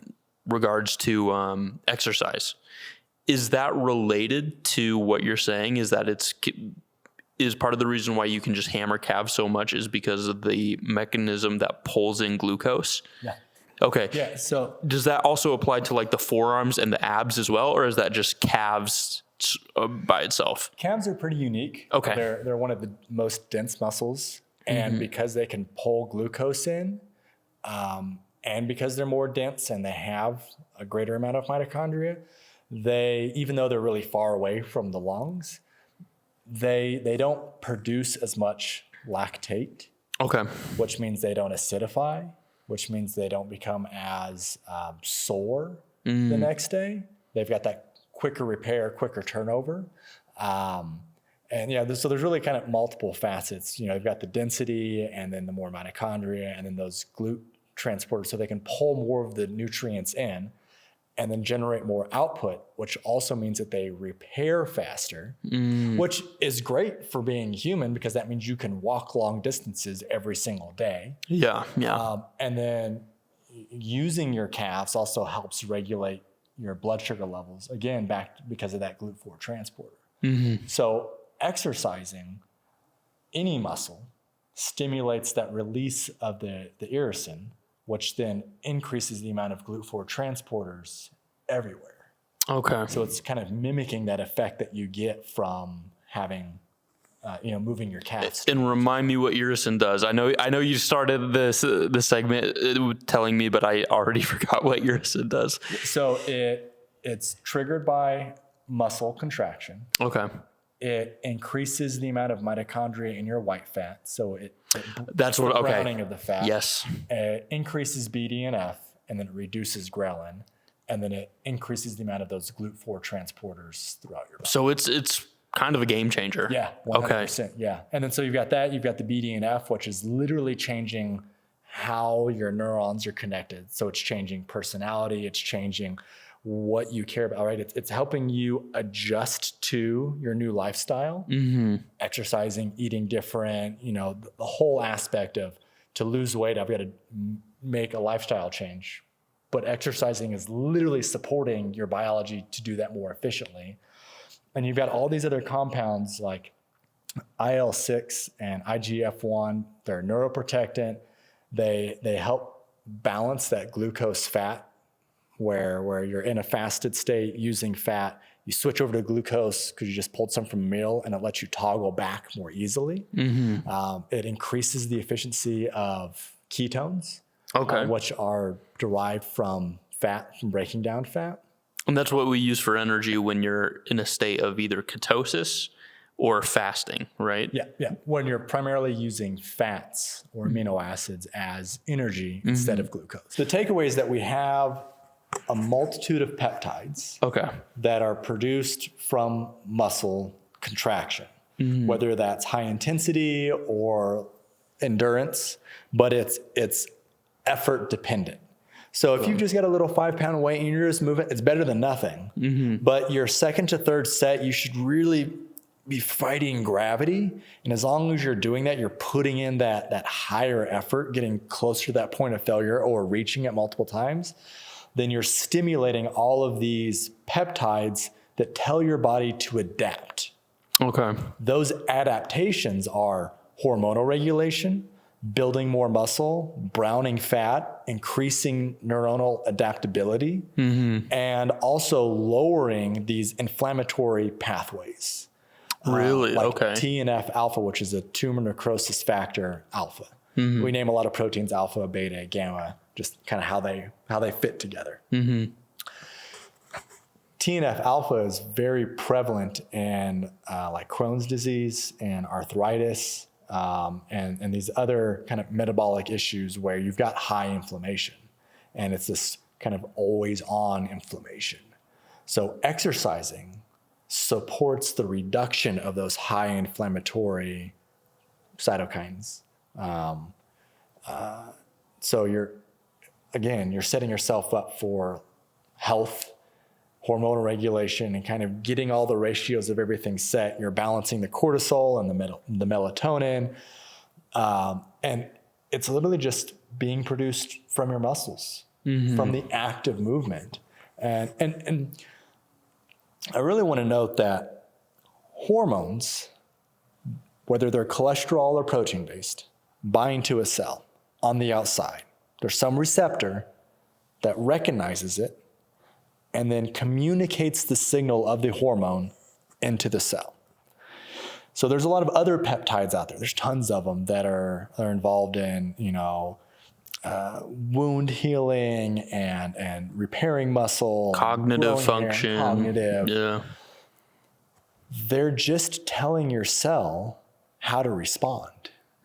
regards to exercise. Is that related to what you're saying? Is that is part of the reason why you can just hammer calves so much is because of the mechanism that pulls in glucose? Yeah. Okay. Yeah. So does that also apply to like the forearms and the abs as well, or is that just calves by itself? calves are pretty unique. Okay. They're one of the most dense muscles, and because they can pull glucose in, and because they're more dense and they have a greater amount of mitochondria, even though they're really far away from the lungs, they don't produce as much lactate. Okay. Which means they don't acidify, which means they don't become as sore the next day. They've got that quicker repair, quicker turnover. So there's really kind of multiple facets. You've got the density and then the more mitochondria and then those GLUT transporters, so they can pull more of the nutrients in and then generate more output, which also means that they repair faster, which is great for being human because that means you can walk long distances every single day. Yeah. And then using your calves also helps regulate your blood sugar levels, again, back because of that GLUT4 transporter. So exercising any muscle stimulates that release of the irisin, which then increases the amount of GLUT4 transporters everywhere. Okay. So it's kind of mimicking that effect that you get from having, moving your calves. And remind me what irisin does. I know you started this segment telling me, but I already forgot what irisin does. So it's triggered by muscle contraction. Okay. It increases the amount of mitochondria in your white fat, so that's what browning of the fat. Yes. It increases BDNF, and then it reduces ghrelin, and then it increases the amount of those GLUT4 transporters throughout your body. So it's kind of a game changer. Yeah. 100%. Okay. Yeah. And then so you've got the BDNF, which is literally changing how your neurons are connected. So it's changing personality. It's changing what you care about, right? It's helping you adjust to your new lifestyle, exercising, eating different, the whole aspect of to lose weight, I've got to make a lifestyle change. But exercising is literally supporting your biology to do that more efficiently. And you've got all these other compounds like IL-6 and IGF-1, they're neuroprotectant. They help balance that glucose fat where you're in a fasted state using fat. You switch over to glucose because you just pulled some from a meal, and it lets you toggle back more easily. It increases the efficiency of ketones, which are derived from fat, from breaking down fat. And that's what we use for energy when you're in a state of either ketosis or fasting, right? Yeah. When you're primarily using fats or amino acids as energy instead of glucose. The takeaway is that we have a multitude of peptides that are produced from muscle contraction, whether that's high intensity or endurance, but it's effort dependent. So if you've just got a little 5-pound weight and you're just moving, it's better than nothing. But your second to third set, you should really be fighting gravity. And as long as you're doing that, you're putting in that higher effort, getting closer to that point of failure or reaching it multiple times, then you're stimulating all of these peptides that tell your body to adapt. Those adaptations are hormonal regulation, building more muscle, browning fat, increasing neuronal adaptability, and also lowering these inflammatory pathways. Really? Like TNF alpha, which is a tumor necrosis factor alpha. We name a lot of proteins alpha, beta, gamma, just kind of how they fit together. TNF alpha is very prevalent in like Crohn's disease and arthritis, and these other kind of metabolic issues where you've got high inflammation, and it's this kind of always on inflammation. So exercising supports the reduction of those high inflammatory cytokines. So you're setting yourself up for health, hormonal regulation, and kind of getting all the ratios of everything set. You're balancing the cortisol and the melatonin. And it's literally just being produced from your muscles, from the act of movement. And I really want to note that hormones, whether they're cholesterol or protein-based, bind to a cell on the outside. There's some receptor that recognizes it and then communicates the signal of the hormone into the cell. So there's a lot of other peptides out there. There's tons of them that are involved in, wound healing and repairing muscle, cognitive function. Yeah. They're just telling your cell how to respond.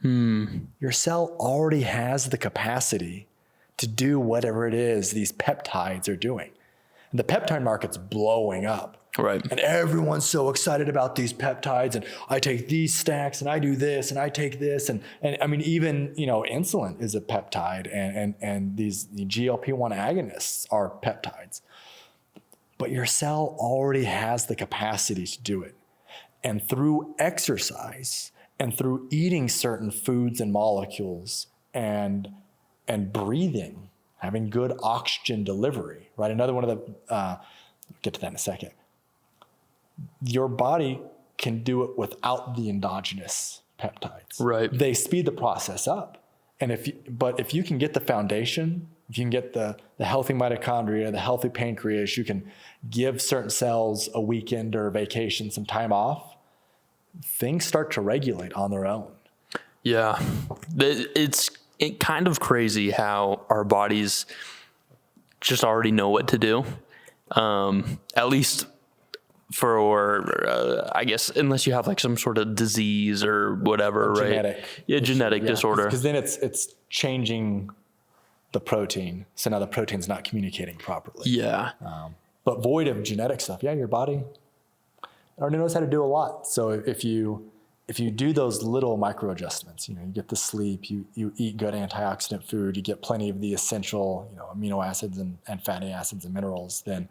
Your cell already has the capacity to do whatever it is these peptides are doing. And the peptide market's blowing up. Right. And everyone's so excited about these peptides, and I take these stacks and I do this and I take this. And I mean, even, insulin is a peptide, and the GLP-1 agonists are peptides. But your cell already has the capacity to do it. And through exercise and through eating certain foods and molecules and breathing, having good oxygen delivery, right? Another one of the, get to that in a second. Your body can do it without the endogenous peptides. Right. They speed the process up. And if you can get the foundation, if you can get the healthy mitochondria, the healthy pancreas, you can give certain cells a weekend or a vacation, some time off, things start to regulate on their own. Yeah. It's kind of crazy how our bodies just already know what to do. At least for, I guess, unless you have like some sort of disease or whatever, right? Genetic disorder. Because then it's changing the protein. So now the protein's not communicating properly. Yeah. But void of genetic stuff, your body already knows how to do a lot. So if you do those little micro adjustments, you get the sleep, you eat good antioxidant food, you get plenty of the essential, amino acids and fatty acids and minerals, then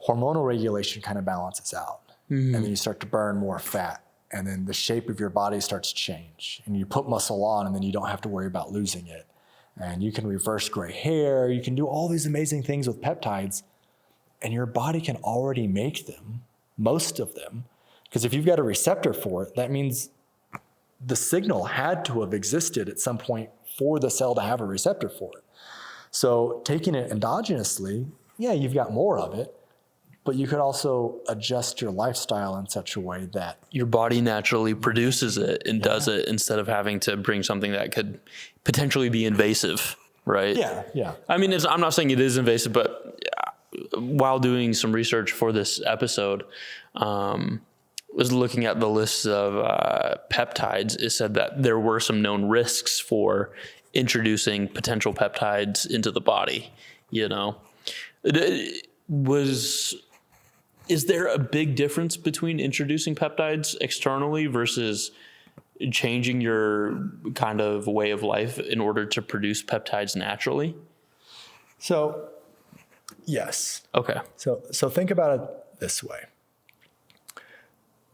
hormonal regulation kind of balances out. And then you start to burn more fat, and then the shape of your body starts to change, and you put muscle on, and then you don't have to worry about losing it. And you can reverse gray hair. You can do all these amazing things with peptides, and your body can already make them, most of them, Because if you've got a receptor for it, that means the signal had to have existed at some point for the cell to have a receptor for it. So taking it endogenously, yeah, you've got more of it, but you could also adjust your lifestyle in such a way that your body naturally produces it and does it instead of having to bring something that could potentially be invasive, right? yeah. I mean, I'm not saying it is invasive, but while doing some research for this episode, was looking at the list of peptides. It said that there were some known risks for introducing potential peptides into the body. You know, is there a big difference between introducing peptides externally versus changing your kind of way of life in order to produce peptides naturally? So, yes. Okay. So think about it this way.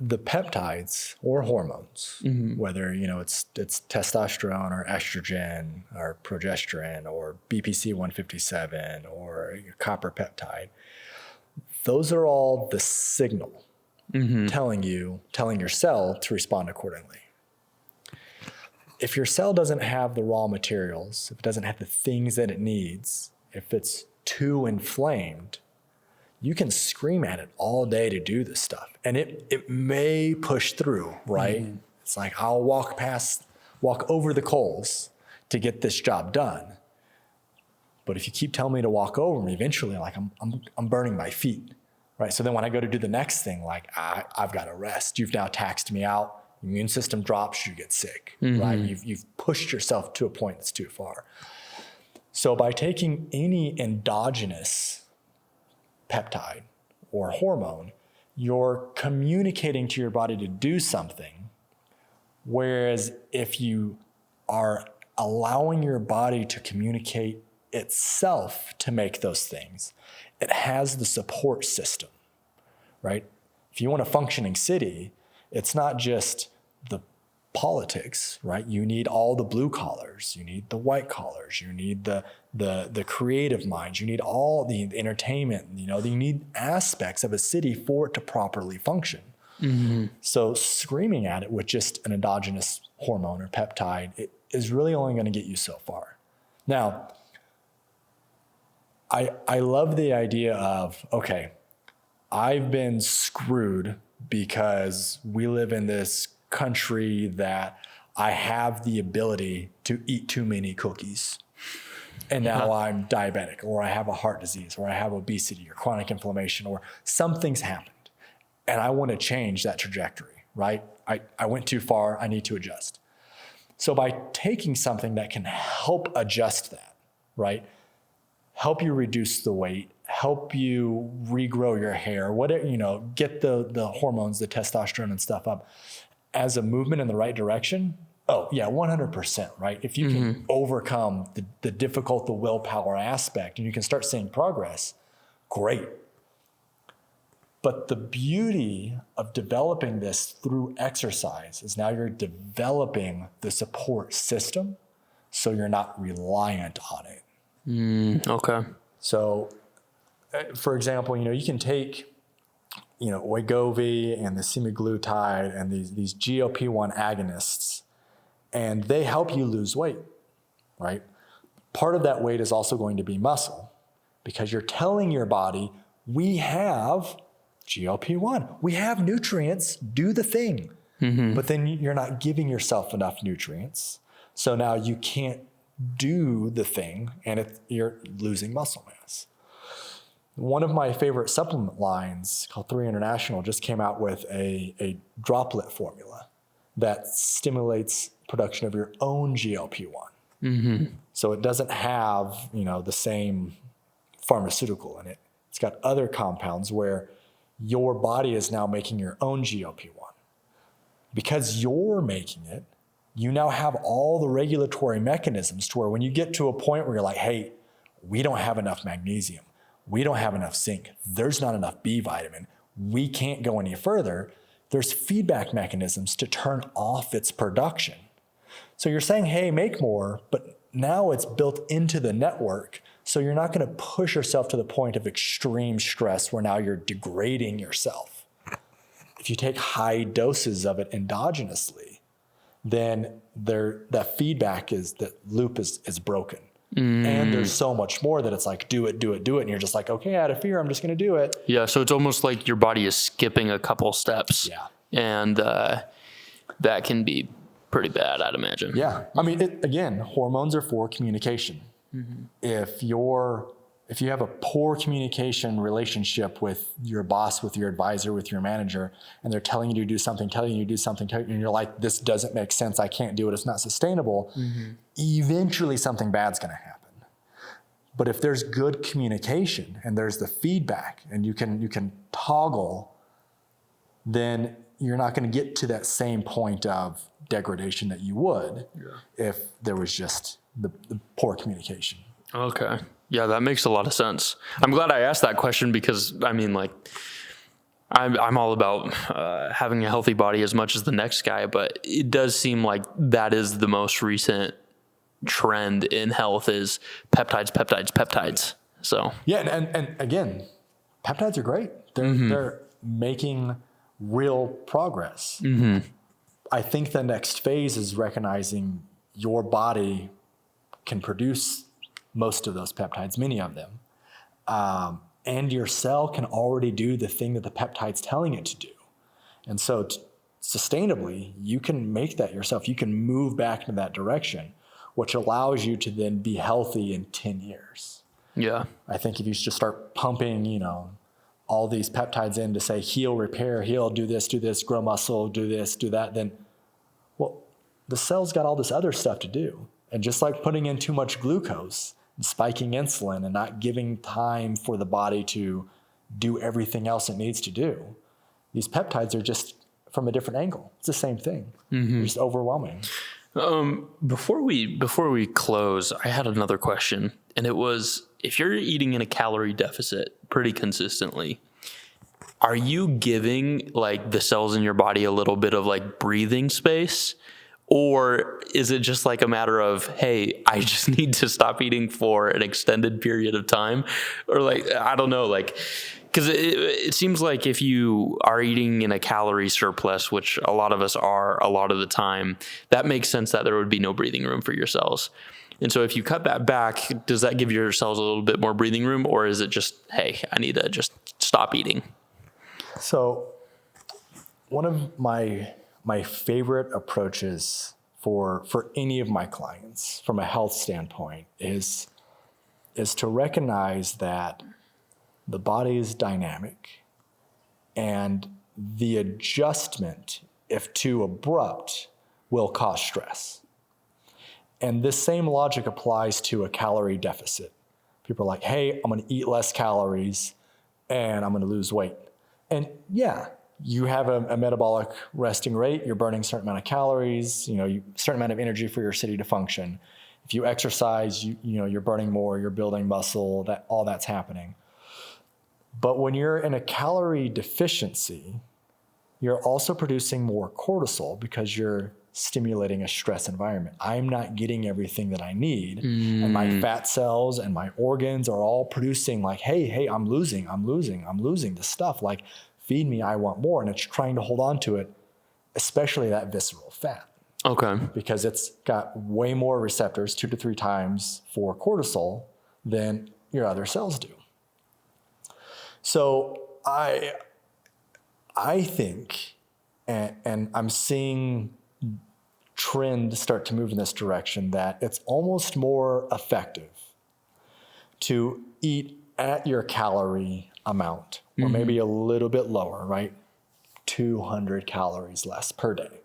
The peptides or hormones, whether it's testosterone or estrogen or progesterone or BPC 157 or copper peptide, those are all the signal telling your cell to respond accordingly. If your cell doesn't have the raw materials, if it doesn't have the things that it needs, if it's too inflamed, you can scream at it all day to do this stuff. And it may push through, right? It's like, I'll walk over the coals to get this job done. But if you keep telling me to walk over them, eventually, like I'm burning my feet, right? So then when I go to do the next thing, like I've got to rest. You've now taxed me out. Immune system drops, you get sick, right? You've pushed yourself to a point that's too far. So by taking any endogenous peptide or hormone, you're communicating to your body to do something. Whereas if you are allowing your body to communicate itself to make those things, it has the support system, right? If you want a functioning city, it's not just the politics, right? You need all the blue collars, you need the white collars, you need the creative minds, you need all the entertainment, you need aspects of a city for it to properly function. So screaming at it with just an endogenous hormone or peptide, it is really only going to get you so far. Now, I love the idea of, okay, I've been screwed because we live in this country that I have the ability to eat too many cookies. And now I'm diabetic, or I have a heart disease, or I have obesity or chronic inflammation, or something's happened. And I want to change that trajectory, right? I went too far, I need to adjust. So by taking something that can help adjust that, right? Help you reduce the weight, help you regrow your hair, whatever, get the hormones, the testosterone and stuff up as a movement in the right direction. Oh yeah, 100%, right? If you can overcome the difficult, the willpower aspect, and you can start seeing progress, great. But the beauty of developing this through exercise is now you're developing the support system, so you're not reliant on it. Okay. So, for example, you can take, Wegovy and the semaglutide and these GLP-1 agonists, and they help you lose weight, right? Part of that weight is also going to be muscle, because you're telling your body, we have GLP-1, we have nutrients, do the thing. But then you're not giving yourself enough nutrients. So now you can't do the thing, and you're losing muscle mass. One of my favorite supplement lines, called 3 International, just came out with a droplet formula that stimulates production of your own GLP-1. So it doesn't have, the same pharmaceutical in it. It's got other compounds where your body is now making your own GLP-1. Because you're making it, you now have all the regulatory mechanisms to where when you get to a point where you're like, hey, we don't have enough magnesium, we don't have enough zinc, there's not enough B vitamin, we can't go any further, there's feedback mechanisms to turn off its production. So you're saying, hey, make more, but now it's built into the network, so you're not going to push yourself to the point of extreme stress where now you're degrading yourself. if you take high doses of it endogenously, then that feedback that loop is broken. And there's so much more that it's like, do it. And you're just like, okay, out of fear, I'm just going to do it. Yeah. So it's almost like your body is skipping a couple steps. Yeah. And that can be pretty bad, I'd imagine. Yeah. I mean, again, hormones are for communication. If you have a poor communication relationship with your boss, with your advisor, with your manager, and they're telling you to do something, and you're like, this doesn't make sense, I can't do it, it's not sustainable, eventually something bad's going to happen. But if there's good communication and there's the feedback and you can toggle, then you're not going to get to that same point of degradation that you would if there was just the poor communication. Okay. Yeah, that makes a lot of sense. I'm glad I asked that question because, I mean, like, I'm all about having a healthy body as much as the next guy, but it does seem like that is the most recent trend in health is peptides. So yeah, and again, peptides are great. They're making real progress. I think the next phase is recognizing your body can produce most of those peptides, many of them. And your cell can already do the thing that the peptide's telling it to do. And so sustainably, you can make that yourself. You can move back in that direction, which allows you to then be healthy in 10 years. Yeah. I think if you just start pumping, all these peptides in to say heal, repair, do this, grow muscle, do this, do that, then, well, the cell's got all this other stuff to do. And just like putting in too much glucose and spiking insulin and not giving time for the body to do everything else it needs to do, these peptides are just from a different angle. It's the same thing. They're just overwhelming. Before we close, I had another question, and it was, if you're eating in a calorie deficit pretty consistently, are you giving like the cells in your body a little bit of like breathing space? Or is it just like a matter of, hey, I just need to stop eating for an extended period of time? Or like, I don't know, like, because it seems like if you are eating in a calorie surplus, which a lot of us are a lot of the time, that makes sense that there would be no breathing room for your cells. And so if you cut that back, does that give your cells a little bit more breathing room? Or is it just, hey, I need to just stop eating? So one of my favorite approaches for any of my clients from a health standpoint is to recognize that the body is dynamic and the adjustment, if too abrupt, will cause stress. And this same logic applies to a calorie deficit. People are like, hey, I'm going to eat less calories and I'm going to lose weight. And yeah, you have a metabolic resting rate. You're burning a certain amount of calories, certain amount of energy for your city to function. If you exercise, you're burning more, you're building muscle, all that's happening. But when you're in a calorie deficiency, you're also producing more cortisol because you're stimulating a stress environment. I'm not getting everything that I need. And my fat cells and my organs are all producing like, hey, I'm losing this stuff. Like, feed me, I want more. And it's trying to hold on to it, especially that visceral fat. Okay. Because it's got way more receptors, 2 to 3 times for cortisol than your other cells do. So I think, and I'm seeing trend start to move in this direction, that it's almost more effective to eat at your calorie amount, or maybe a little bit lower, right? 200 calories less per day.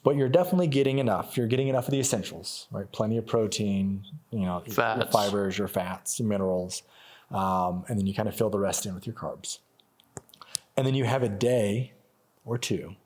But you're definitely getting enough. You're getting enough of the essentials, right? Plenty of protein, your fibers, your fats, your minerals. And then you kind of fill the rest in with your carbs. And then you have a day or two,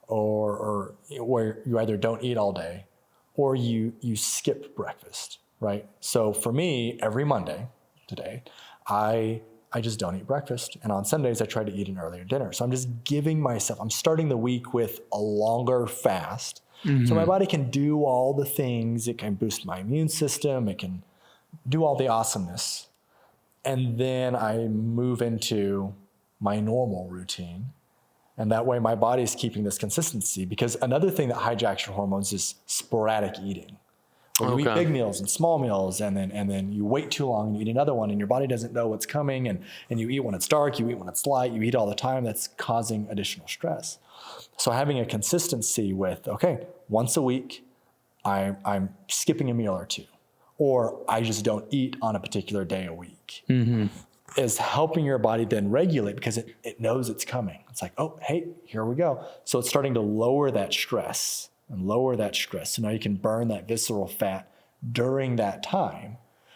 or where you either don't eat all day or you skip breakfast, right? So for me, every Monday today, I just don't eat breakfast. And on Sundays, I try to eat an earlier dinner. So I'm just I'm starting the week with a longer fast. So my body can do all the things. It can boost my immune system. It can do all the awesomeness. And then I move into my normal routine. And that way my body is keeping this consistency, because another thing that hijacks your hormones is sporadic eating. Where you eat big meals and small meals, and then you wait too long and you eat another one, and your body doesn't know what's coming, and you eat when it's dark, you eat when it's light, you eat all the time. That's causing additional stress. So having a consistency with, okay, once a week, I'm skipping a meal or two, or I just don't eat on a particular day a week, is helping your body then regulate, because it knows it's coming. It's like, oh, hey, here we go. So it's starting to lower that stress. So now you can burn that visceral fat during that time.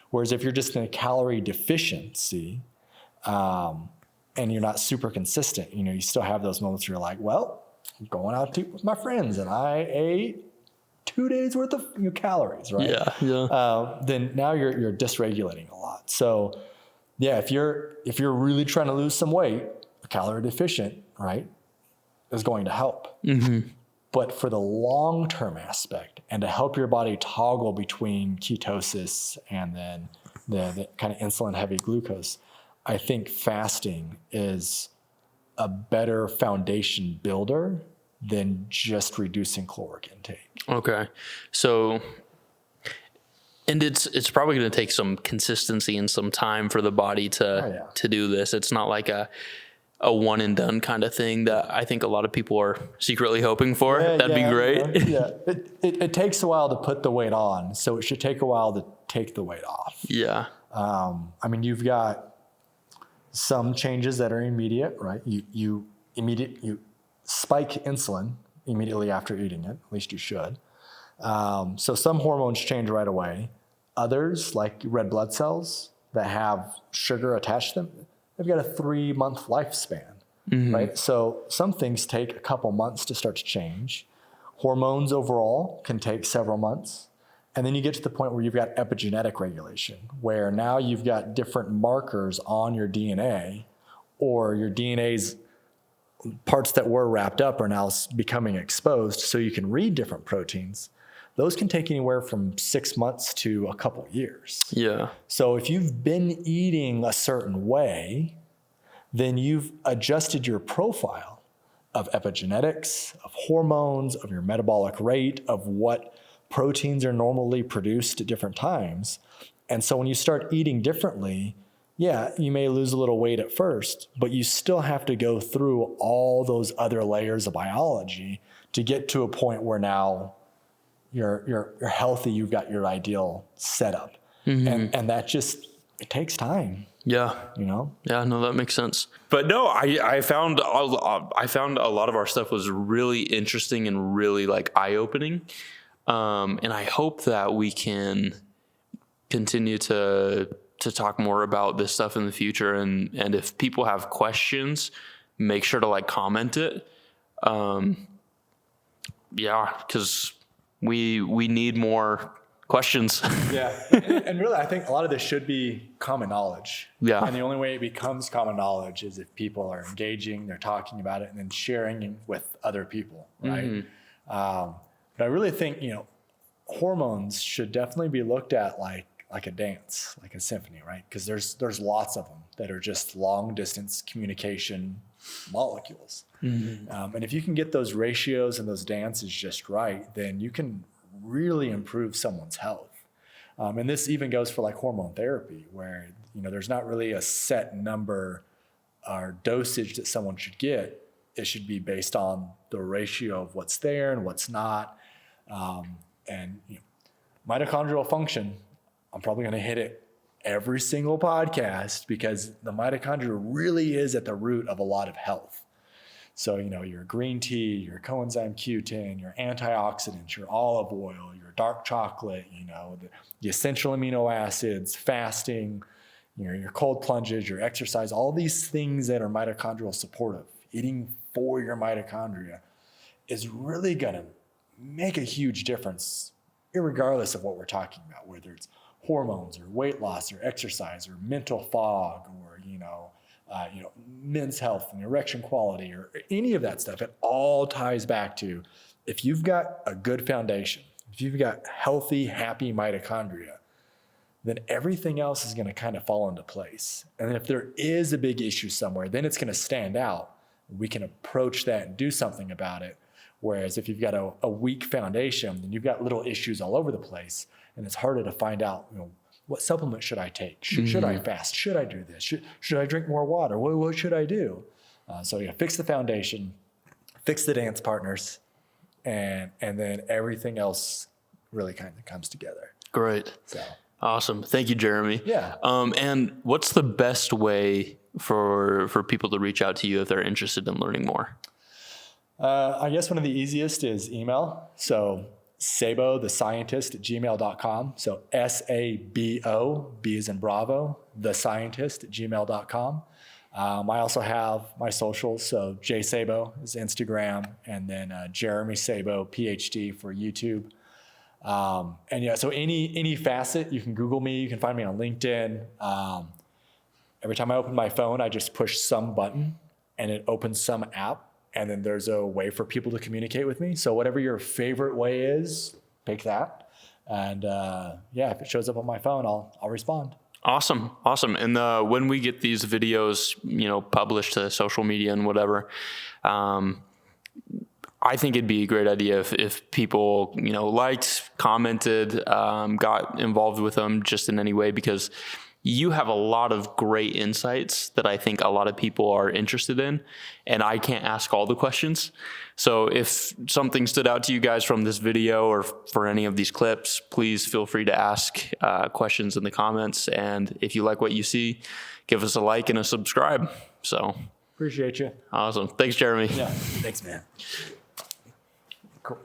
Whereas if you're just in a calorie deficiency, and you're not super consistent, you still have those moments where you're like, well, I'm going out to eat with my friends and I ate 2 days worth of calories, right? Yeah. Then now you're dysregulating a lot. So yeah, if you're really trying to lose some weight, calorie deficient, right, is going to help. But for the long-term aspect, and to help your body toggle between ketosis and then the kind of insulin-heavy glucose, I think fasting is a better foundation builder than just reducing caloric intake. Okay. So, and it's probably going to take some consistency and some time for the body to do this. It's not like a one and done kind of thing that I think a lot of people are secretly hoping for. That'd be great. It takes a while to put the weight on, so it should take a while to take the weight off. Yeah. I mean, you've got some changes that are immediate, right? You spike insulin immediately after eating it. At least you should. So some hormones change right away. Others, like red blood cells that have sugar attached to them, they've got a 3-month lifespan, right? So some things take a couple months to start to change. Hormones overall can take several months. And then you get to the point where you've got epigenetic regulation, where now you've got different markers on your DNA, or your DNA's parts that were wrapped up are now becoming exposed, so you can read different proteins. Those can take anywhere from 6 months to a couple years. Yeah. So if you've been eating a certain way, then you've adjusted your profile of epigenetics, of hormones, of your metabolic rate, of what proteins are normally produced at different times. And so when you start eating differently, yeah, you may lose a little weight at first, but you still have to go through all those other layers of biology to get to a point where now you're healthy, you've got your ideal setup. And that just, it takes time. Yeah. Yeah, no, that makes sense. But no, I found a lot of our stuff was really interesting and really like eye-opening. And I hope that we can continue to talk more about this stuff in the future. And if people have questions, make sure to like comment it. Yeah, because we need more questions. Yeah. And really, I think a lot of this should be common knowledge. Yeah. And the only way it becomes common knowledge is if people are engaging, they're talking about it, and then sharing it with other people, right? But I really think, hormones should definitely be looked at like a dance, like a symphony, right? Because there's lots of them that are just long distance communication molecules. And if you can get those ratios and those dances just right, then you can really improve someone's health. And this even goes for like hormone therapy, where there's not really a set number or dosage that someone should get. It should be based on the ratio of what's there and what's not. And mitochondrial function, I'm probably going to hit it every single podcast, because the mitochondria really is at the root of a lot of health. So, your green tea, your coenzyme Q10, your antioxidants, your olive oil, your dark chocolate, the essential amino acids, fasting, your cold plunges, your exercise, all these things that are mitochondrial supportive, eating for your mitochondria is really going to make a huge difference, irregardless of what we're talking about, whether it's hormones or weight loss or exercise or mental fog or, men's health and erection quality or any of that stuff. It all ties back to, if you've got a good foundation, if you've got healthy, happy mitochondria, then everything else is going to kind of fall into place. And if there is a big issue somewhere, then it's going to stand out. we can approach that and do something about it. Whereas if you've got a weak foundation, then you've got little issues all over the place, and it's harder to find out, what supplement should I take? Should I fast? Should I do this? Should I drink more water? What should I do? So fix the foundation, fix the dance partners, and then everything else really kind of comes together. Great. So awesome. Thank you, Jeremy. Yeah. And what's the best way for people to reach out to you if they're interested in learning more? I guess one of the easiest is email. So sabo thescientist@gmail.com. So SABO, B as in Bravo, thescientist@gmail.com. I also have my socials. So J Sabo is Instagram, and then Jeremy Sabo, Ph.D. for YouTube. So any facet, you can Google me, you can find me on LinkedIn. Every time I open my phone, I just push some button and it opens some app, and then there's a way for people to communicate with me. So whatever your favorite way is, pick that. And if it shows up on my phone, I'll respond. Awesome. And when we get these videos, published to social media and whatever, I think it'd be a great idea if people, liked, commented, got involved with them just in any way, because you have a lot of great insights that I think a lot of people are interested in, and I can't ask all the questions. So if something stood out to you guys from this video or for any of these clips, please feel free to ask questions in the comments. And if you like what you see, give us a like and a subscribe. So Appreciate you. awesome. Thanks, Jeremy. Yeah. Thanks, man. Cool.